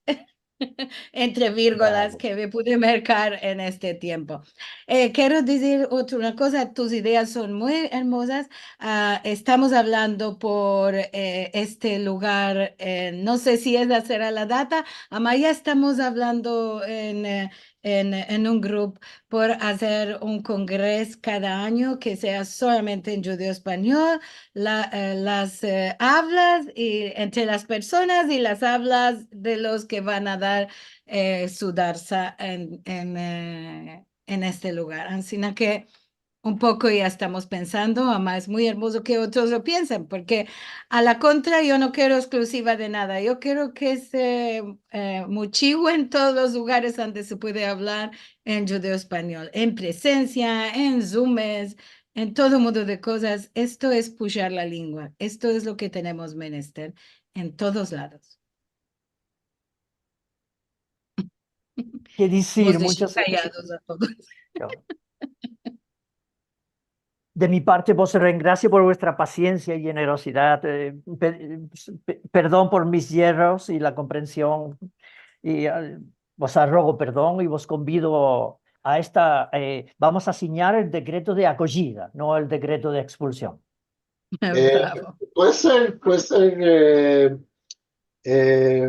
entre vírgulas, Bravo. que me pude mercar en este tiempo. Quiero decir una cosa, tus ideas son muy hermosas. Estamos hablando por este lugar, no sé si esa será la data, ya estamos hablando en un grupo por hacer un congreso cada año que sea solamente en judío español, las hablas y, entre las personas y las hablas de los que van a dar su darsa en este lugar. Así que un poco ya estamos pensando, además es muy hermoso que otros lo piensen, porque a la contra yo no quiero exclusiva de nada, yo quiero que se mochivo en todos los lugares donde se puede hablar en judeo español, en presencia, en Zoomes, en todo modo de cosas. Esto es pushar la lengua, esto es lo que tenemos menester en todos lados. ¿Qué Vos decir? dejé Muchas, callados a todos. de mi parte, vos gracias por vuestra paciencia y generosidad. Perdón por mis hierros y la comprensión. y vos rogo perdón y vos convido a esta, vamos a asignar el decreto de acogida, no el decreto de expulsión. Eh, Bravo. puede ser, eh,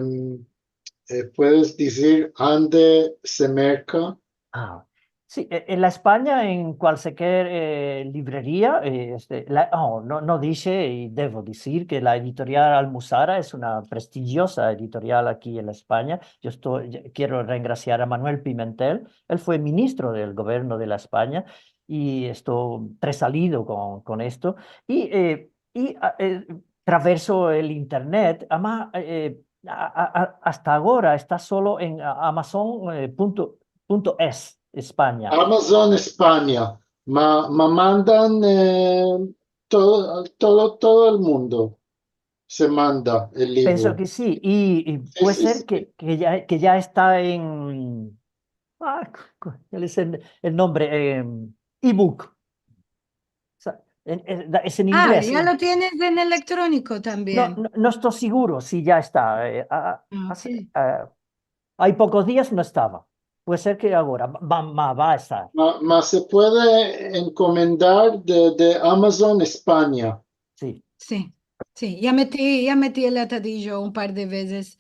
puedes decir ande se merca. Ah, sí, en la España, en cualquier librería, no dice, y debo decir que la editorial Almuzara es una prestigiosa editorial aquí en la España. Quiero reengraciar a Manuel Pimentel, él fue ministro del gobierno de la España y estoy resalido con esto. Traverso el internet, además, hasta ahora está solo en Amazon.es, España. Amazon España, ma mandan todo el mundo se manda el Pienso libro. que sí, y Sí, puede sí, ser sí. que ya está en... ¿Cuál es el nombre? Ebook. O sea, es en Ah, inglés. ya lo tienes en electrónico No, también. no, no estoy seguro si ya está. Ah, ok. Hay pocos días no estaba. Puede ser que ahora va a estar. Ma se puede encomendar de Amazon España. Sí. Sí, sí, ya metí el atadillo un par de veces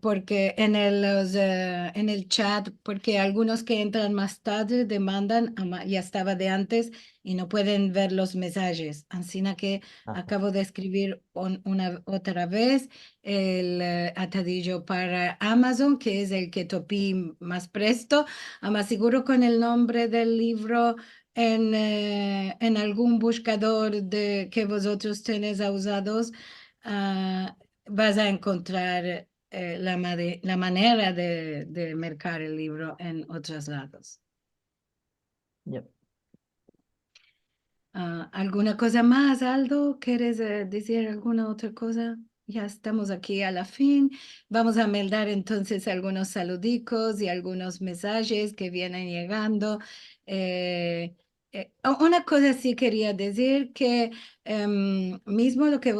porque en el chat, porque algunos que entran más tarde demandan, ya estaba de antes y no pueden ver los mensajes. Así que Ajá. acabo de escribir una otra vez el atadillo para Amazon, que es el que topí más presto, más seguro con el nombre del libro en algún buscador que vosotros tenéis usados, vas a encontrar la manera de mercar el libro en otros lados. Ya. ¿Alguna cosa más, Aldo? ¿Quieres decir alguna otra cosa? Ya estamos aquí a la fin. Vamos a meldar entonces algunos saludicos y algunos mensajes que vienen llegando. Una cosa sí quería decir que mismo lo que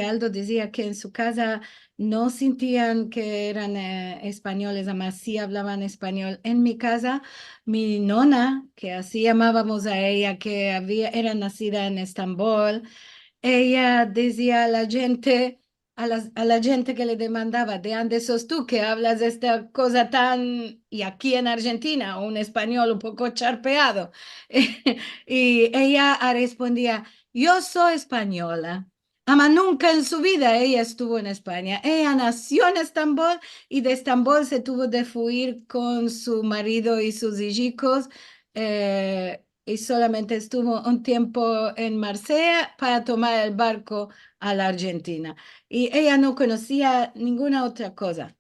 Aldo decía, que en su casa no sentían que eran españoles, además sí hablaban español. En mi casa mi nona, que así llamábamos a ella, que era nacida en Estambul, ella decía a la gente, a la gente que le demandaba, ¿de dónde sos tú que hablas esta cosa tan, y aquí en Argentina, un español un poco charpeado? Y ella respondía, yo soy española. Ama nunca en su vida ella estuvo en España. Ella nació en Estambul y de Estambul se tuvo de fuir con su marido y sus hijos y solamente estuvo un tiempo en Marsella para tomar el barco a la Argentina. Y ella no conocía ninguna otra cosa.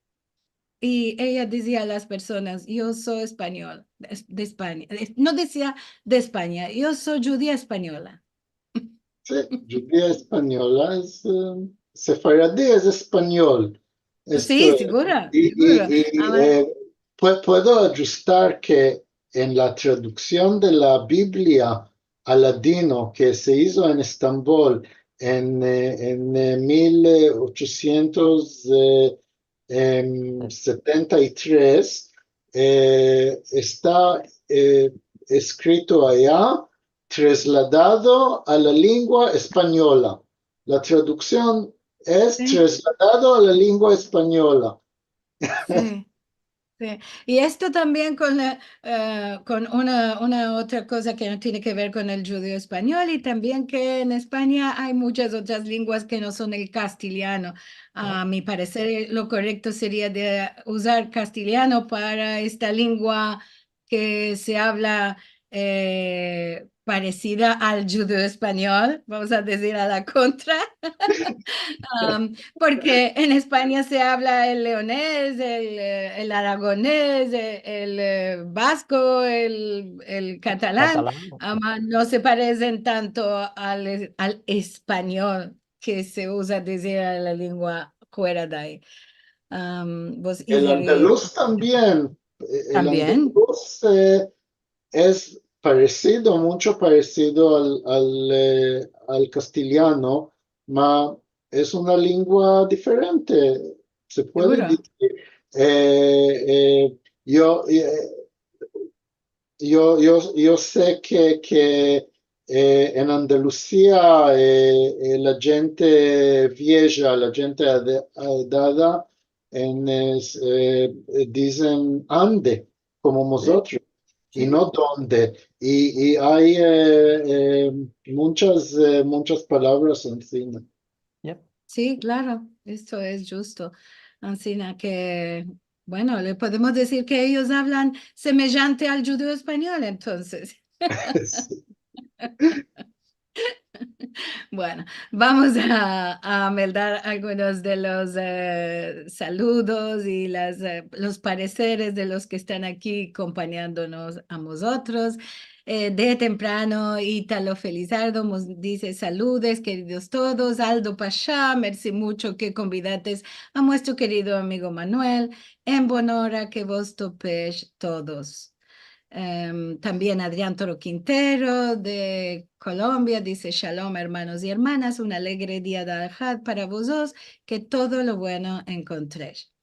Y ella decía a las personas, yo soy español, de España. No decía de España, yo soy judía española. Sí, judía española es sefaradí, es español. Esto Sí, es. segura, Y, segura. puedo ajustar que en la traducción de la Biblia al ladino que se hizo en Estambul en 1873, está escrito allá trasladado a la lengua española. La traducción es Sí, trasladado a la lengua española. sí. Sí. Y esto también con una otra cosa que no tiene que ver con el judío español y también que en España hay muchas otras lenguas que no son el castellano. Ah, A mi parecer, lo correcto sería de usar castellano para esta lengua que se habla parecida al judío español, vamos a decir a la contra. Porque en España se habla el leonés, el aragonés, vasco, el catalán, catalán. no se parecen tanto al español que se usa decir a la lengua fuera de ahí. Vos, El Iseri, andaluz también. El también. andaluz es parecido, mucho parecido al castellano, pero es una lengua diferente. Se puede Seguro. decir. Yo, yo sé que en Andalucía la gente vieja, la gente edad, dicen ande, como nosotros, y Sí. no donde. Y hay muchas palabras encima. Yep. Sí, claro, esto es justo. Así que, bueno, le podemos decir que ellos hablan semejante al judío español, entonces. Sí. Bueno, vamos a meldar algunos de los saludos y los pareceres de los que están aquí acompañándonos a nosotros. De temprano, Ítalo Felizardo nos dice saludes, queridos todos. Aldo Pachá, merci mucho que convidates a nuestro querido amigo Manuel. En bonora que vos topéis todos. También Adrián Toro Quintero de Colombia dice Shalom hermanos y hermanas, un alegre día de Al-Had para vosotros, que todo lo bueno encontréis.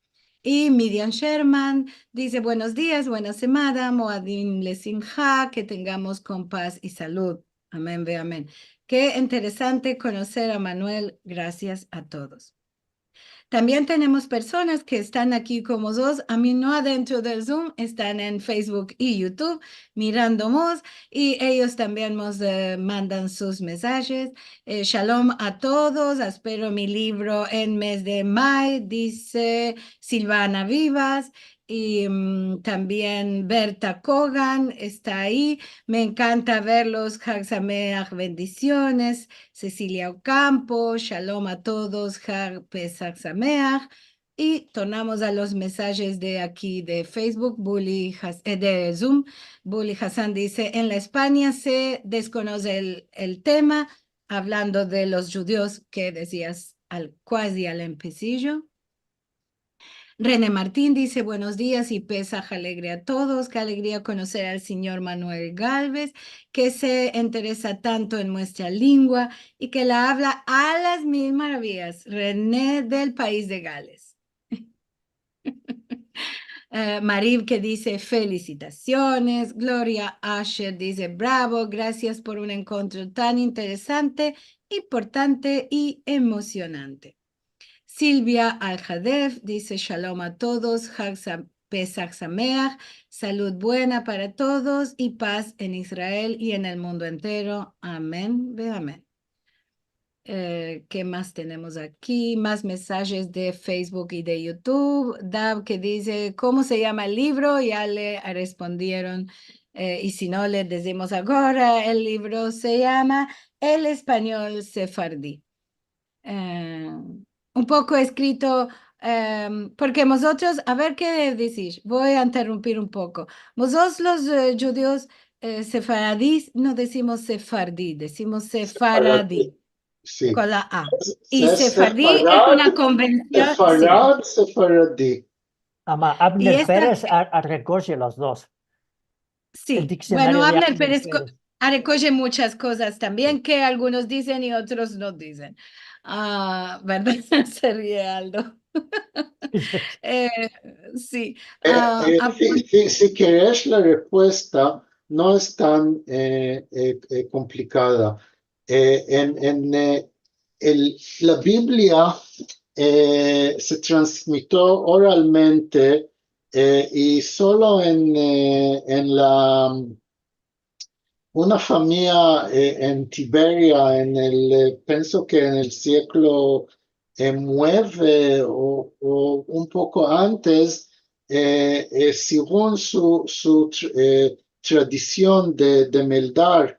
Y Miriam Sherman dice buenos días, buena semana, Moadim Lesimha, que tengamos con paz y salud. Amén, ve amén. Qué interesante conocer a Manuel, gracias a todos. También tenemos personas que están aquí como dos, a mí no adentro del Zoom, están en Facebook y YouTube mirándonos y ellos también nos mandan sus mensajes. Shalom a todos, espero mi libro en mes de mayo, dice Silvana Vivas. Y también Berta Kogan está ahí. Me encanta verlos. Hag Sameach, bendiciones. Cecilia Ocampo, Shalom a todos, Har Pesach Sameach. Y tornamos a los mensajes de aquí de Facebook, de Zoom. Bully Hassan dice, en la España se desconoce el tema, hablando de los judíos que decías casi al empecillo. René Martín dice buenos días y Pesaj alegre a todos. Qué alegría conocer al señor Manuel Galvez, que se interesa tanto en nuestra lengua y que la habla a las mil maravillas. René del país de Gales. Marib que dice felicitaciones. Gloria Asher dice bravo, gracias por un encuentro tan interesante, importante y emocionante. Silvia Al-Hadef dice Shalom a todos, Pesach Sameach, salud buena para todos y paz en Israel y en el mundo entero. Amén, ve amén. ¿Qué más tenemos aquí? Más mensajes de Facebook y de YouTube. Dab que dice, ¿cómo se llama el libro? Ya le respondieron. Y si no, le decimos ahora, el libro se llama El Español Sefardí. Un poco escrito, porque vosotros, a ver qué decís, voy a interrumpir un poco. Vosotros los judíos sefaradís no decimos sefardí, decimos sefaradí, Sí. con la A. Y sefardí es Sefarad, una convención, sí. Sefarad, Sefaradí. Ama Y Abner esta, Pérez recoge los dos. El sí, bueno, diccionario de Abner Abner Pérez Pérez. recoge muchas cosas Sí. también que algunos dicen y otros no dicen. ¿Verdad? Se ríe Aldo. Eh, sí. Si querés la respuesta, no es tan complicada. La Biblia se transmitió oralmente y solo una familia en Tiberia, pienso que en el siglo 9 o un poco antes, según su tradición de meldar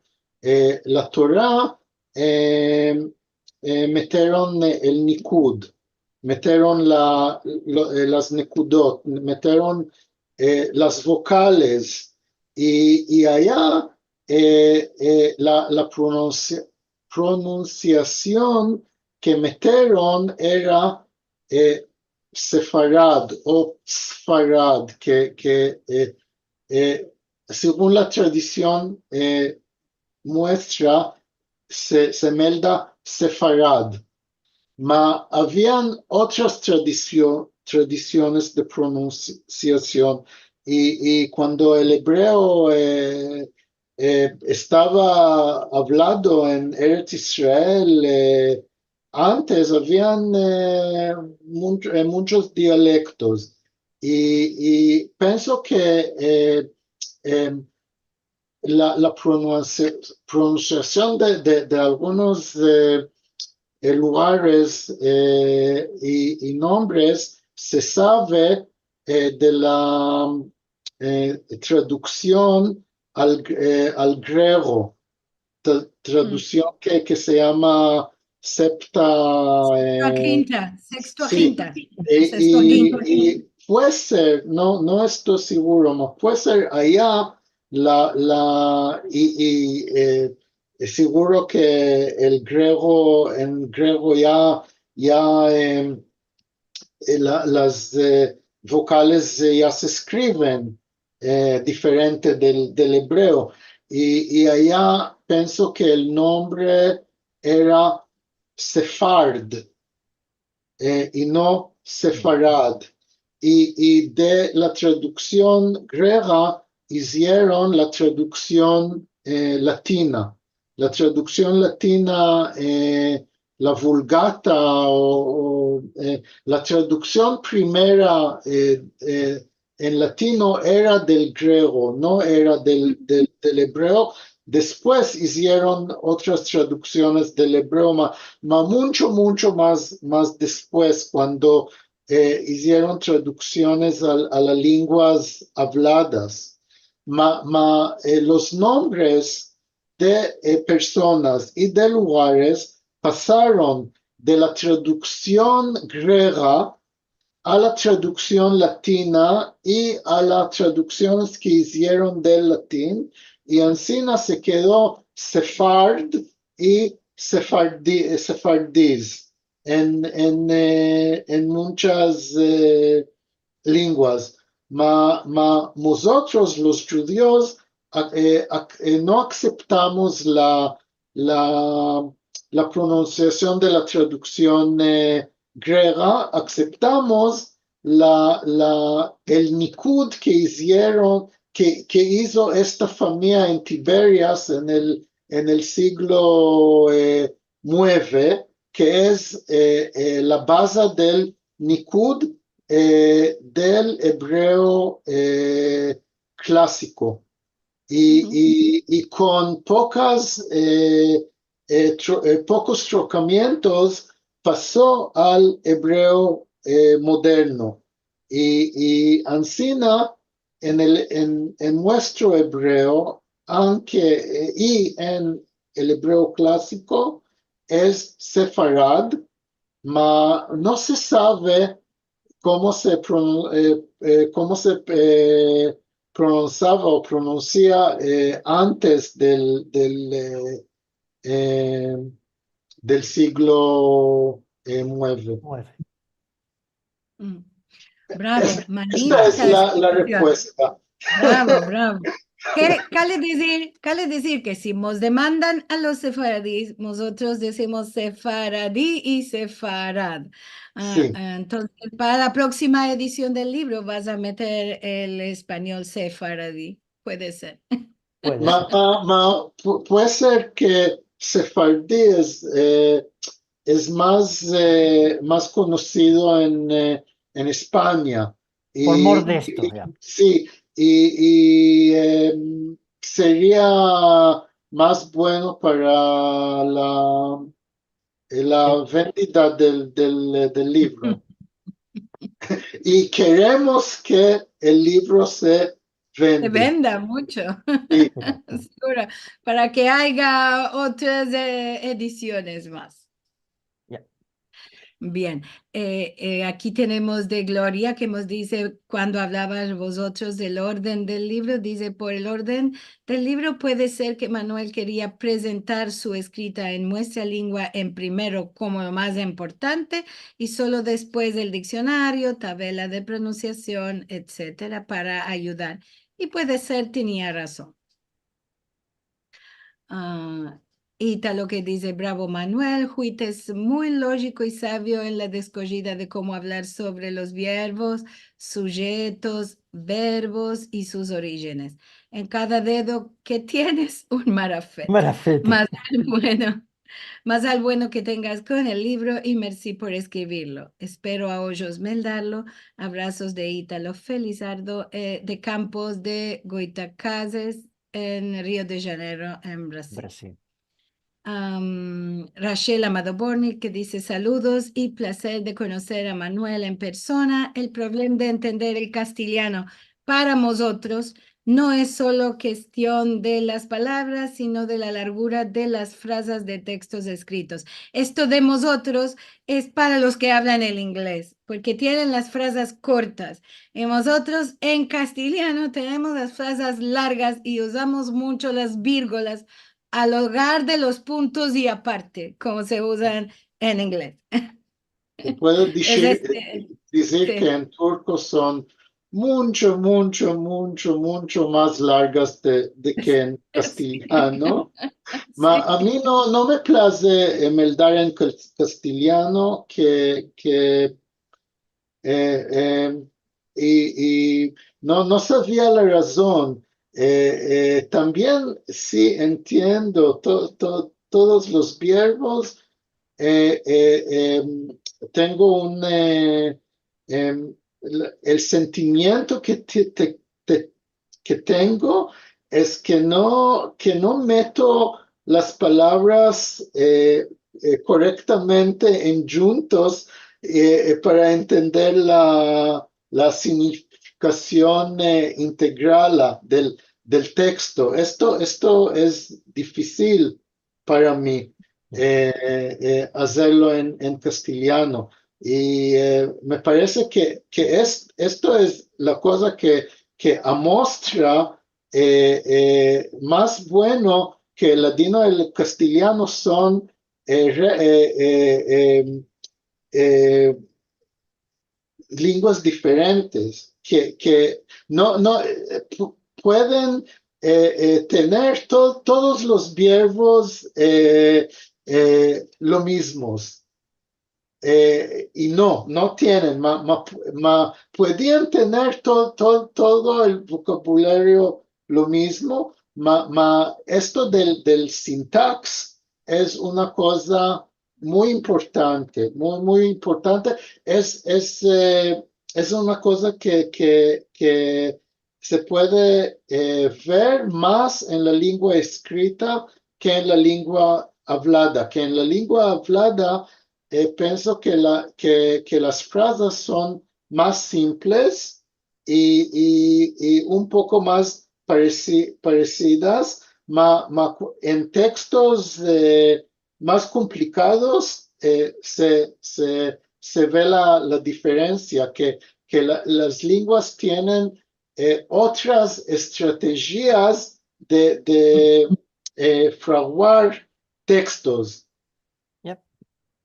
la Torah, metieron el Nikud, metieron las Nekudot, metieron las vocales y allá la pronunciación que metieron era Sefarad o Sfarad, según la tradición muestra, se melda Sefarad. Ma habían otras tradiciones de pronunciación. Y cuando el hebreo estaba hablado en Eretz Israel, antes habían muchos dialectos. Y pienso que la pronunciación de algunos lugares y nombres se sabe de la traducción al griego, traducción que se llama Quinta, sí, Sextuaginta. y puede ser, no estoy seguro, pero puede ser allá seguro que el griego, en griego ya las vocales ya se escriben diferente del hebreo. Y allá pienso que el nombre era Sefard y no Sefarad. Y de la traducción griega hicieron la traducción latina. La traducción latina, la Vulgata la traducción primera en latino era del griego, no era del hebreo. Después hicieron otras traducciones del hebreo, mucho más después, cuando hicieron traducciones a las lenguas habladas. Los nombres de personas y de lugares pasaron de la traducción griega a la traducción latina y a las traducciones que hicieron del latín, y encima se quedó Sefard y Sefardís en muchas lenguas. Nosotros los judíos no aceptamos la pronunciación de la traducción griega, aceptamos el Nikud que hicieron, que hizo esta familia en Tiberias en el siglo IX, que es la base del Nikud del hebreo clásico. Y con pocos trocamientos pasó al hebreo moderno. Y Ancina en nuestro hebreo, aunque y en el hebreo clásico, es Sefarad, pero no se sabe cómo se pronunciaba o pronuncia antes del siglo IX. Bravo, Esta es magnífica la explicación. respuesta. Bravo. Quiere decir que si nos demandan a los sefaradíes, nosotros decimos sefaradí y sefarad. Sí. Entonces, para la próxima edición del libro vas a meter el español sefaradí. Puede ser. Puede ser que sefardí es más conocido en España. Por mor de esto, ya. Sí, y sería más bueno para la venta del libro. Y queremos que el libro se Se venda mucho. Sí. Seguro, para que haya otras ediciones más. Bien, aquí tenemos de Gloria que nos dice, cuando hablabas vosotros del orden del libro, dice, por el orden del libro puede ser que Manuel quería presentar su escrita en nuestra lengua en primero como lo más importante y solo después el diccionario, tabla de pronunciación, etcétera, para ayudar. Y puede ser, tenía razón. Ítalo que dice, bravo Manuel, fuiste muy lógico y sabio en la descogida de cómo hablar sobre los verbos, sujetos, verbos y sus orígenes. En cada dedo que tienes un marafete. Marafete. Más al bueno que tengas con el libro y merci por escribirlo. Espero a hoyos meldarlo. Abrazos de Ítalo Felizardo de Campos de Goitacazes en Río de Janeiro, en Brasil. Brasil. Rachel Amado Borni que dice saludos y placer de conocer a Manuel en persona. El problema de entender el castellano para nosotros no es solo cuestión de las palabras, sino de la largura de las frases de textos escritos. Esto de nosotros es para los que hablan el inglés, porque tienen las frases cortas. Y nosotros en castellano tenemos las frases largas y usamos mucho las vírgulas al lugar de los puntos y aparte, como se usan en inglés. Puedo Es decir que sí. en turco son mucho, mucho, mucho, mucho más largas de que en Sí. castellano. Sí. A mí no me place meldar en castellano eh, y no sabía la razón. También sí entiendo todos los verbos. eh, eh, em, Tengo el sentimiento que tengo es que no meto las palabras correctamente en juntos para entender la significación integral del texto. Esto es difícil para mí hacerlo en castellano. Y me parece que esto es la cosa que amuestra más bueno que el ladino y el castellano son lenguas diferentes que no pueden tener todos los verbos lo mismos. Y no tienen, podían tener todo el vocabulario lo mismo, esto del sintax es una cosa muy importante, muy importante. Es una cosa que se puede ver más en la lengua escrita que en la lengua hablada, que en la lengua hablada pienso que las frases son más simples y un poco más parecidas, en textos más complicados se ve la diferencia, que las lenguas tienen otras estrategias de fraguar textos.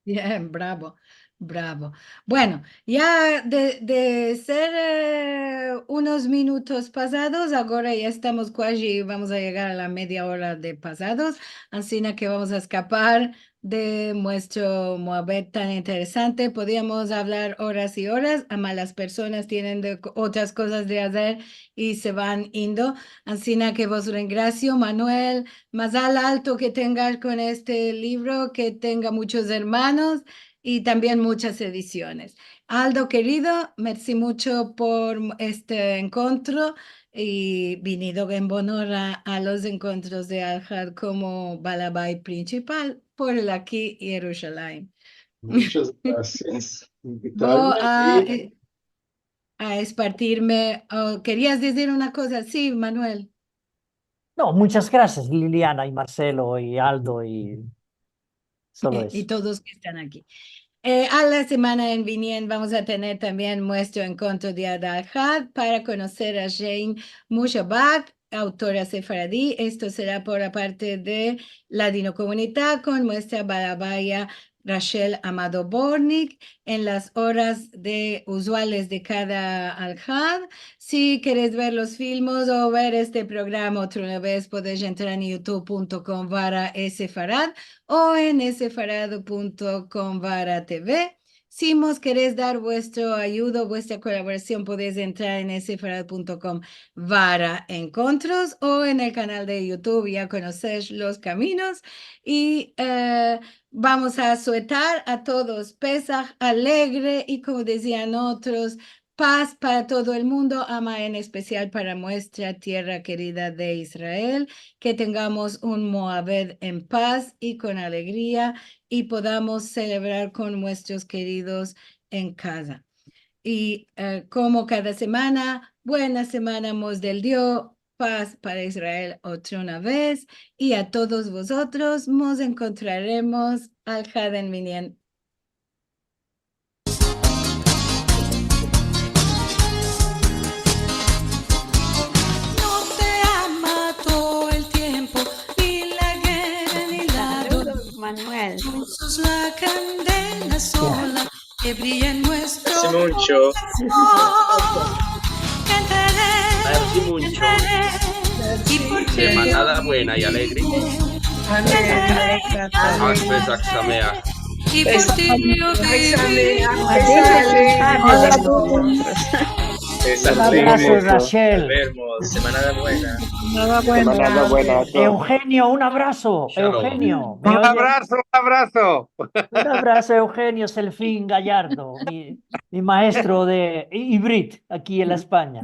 Bien, bravo, bravo. Bueno, ya de ser unos minutos pasados, ahora ya estamos casi, vamos a llegar a la media hora de pasados, así que vamos a escapar de nuestro Moabet tan interesante. Podríamos hablar horas y horas, a las personas tienen otras cosas de hacer y se van indo, así que vos gracias, Manuel. Más al alto que tengas con este libro, que tenga muchos hermanos y también muchas ediciones. Aldo, querido, merci mucho por este encuentro y venido en honor a los encuentros de Al-Had como Balabay principal por el aquí Jerusalén. Muchas gracias por Voy invitarme y a espartirme. Oh, ¿querías decir una cosa? Sí, Manuel. No, muchas gracias, Liliana y Marcelo y Aldo y solo Y eso. todos que están aquí. A la semana en Vinien vamos a tener también nuestro encuentro de Adalhat para conocer a Jane Mushabak, autora sefaradí. Esto será por la parte de Ladino Comunidad con nuestra Balabaya Rachel Amado Bornik en las horas usuales de cada Al-Had. Si quieres ver los filmes o ver este programa otra vez, puedes entrar en youtube.com/sfarad o en sfarad.com/tv. Si nos queréis dar vuestro ayuda, vuestra colaboración, podéis entrar en sfarad.com/encontros o en el canal de YouTube, ya conocéis los caminos. Y vamos a sueltar a todos Pesaj alegre y, como decían otros, paz para todo el mundo, ama en especial para nuestra tierra querida de Israel, que tengamos un Moabed en paz y con alegría y podamos celebrar con nuestros queridos en casa. Y como cada semana, buena semana mos del Dios, paz para Israel otra una vez, y a todos vosotros nos encontraremos al Haden Minyan. No te ama todo el tiempo, ni la guerra ni la Saludos, Manuel. Tú sos la candela sola que brilla en nuestro Hace mucho. corazón. Hace mucho. Cantaré, y por ti Semanada buena y alegre. Haz Pesach Sameach. y por ti yo viviré. Hola a todos. Un abrazo, Rachel. Nos vemos. Semanada buena. Semana buena a todos. Eugenio, un abrazo. Shalom. Eugenio. ¿me Un oyes? abrazo, un abrazo. Un abrazo, Eugenio Selfín Gallardo, mi maestro de Ibrit aquí en la España.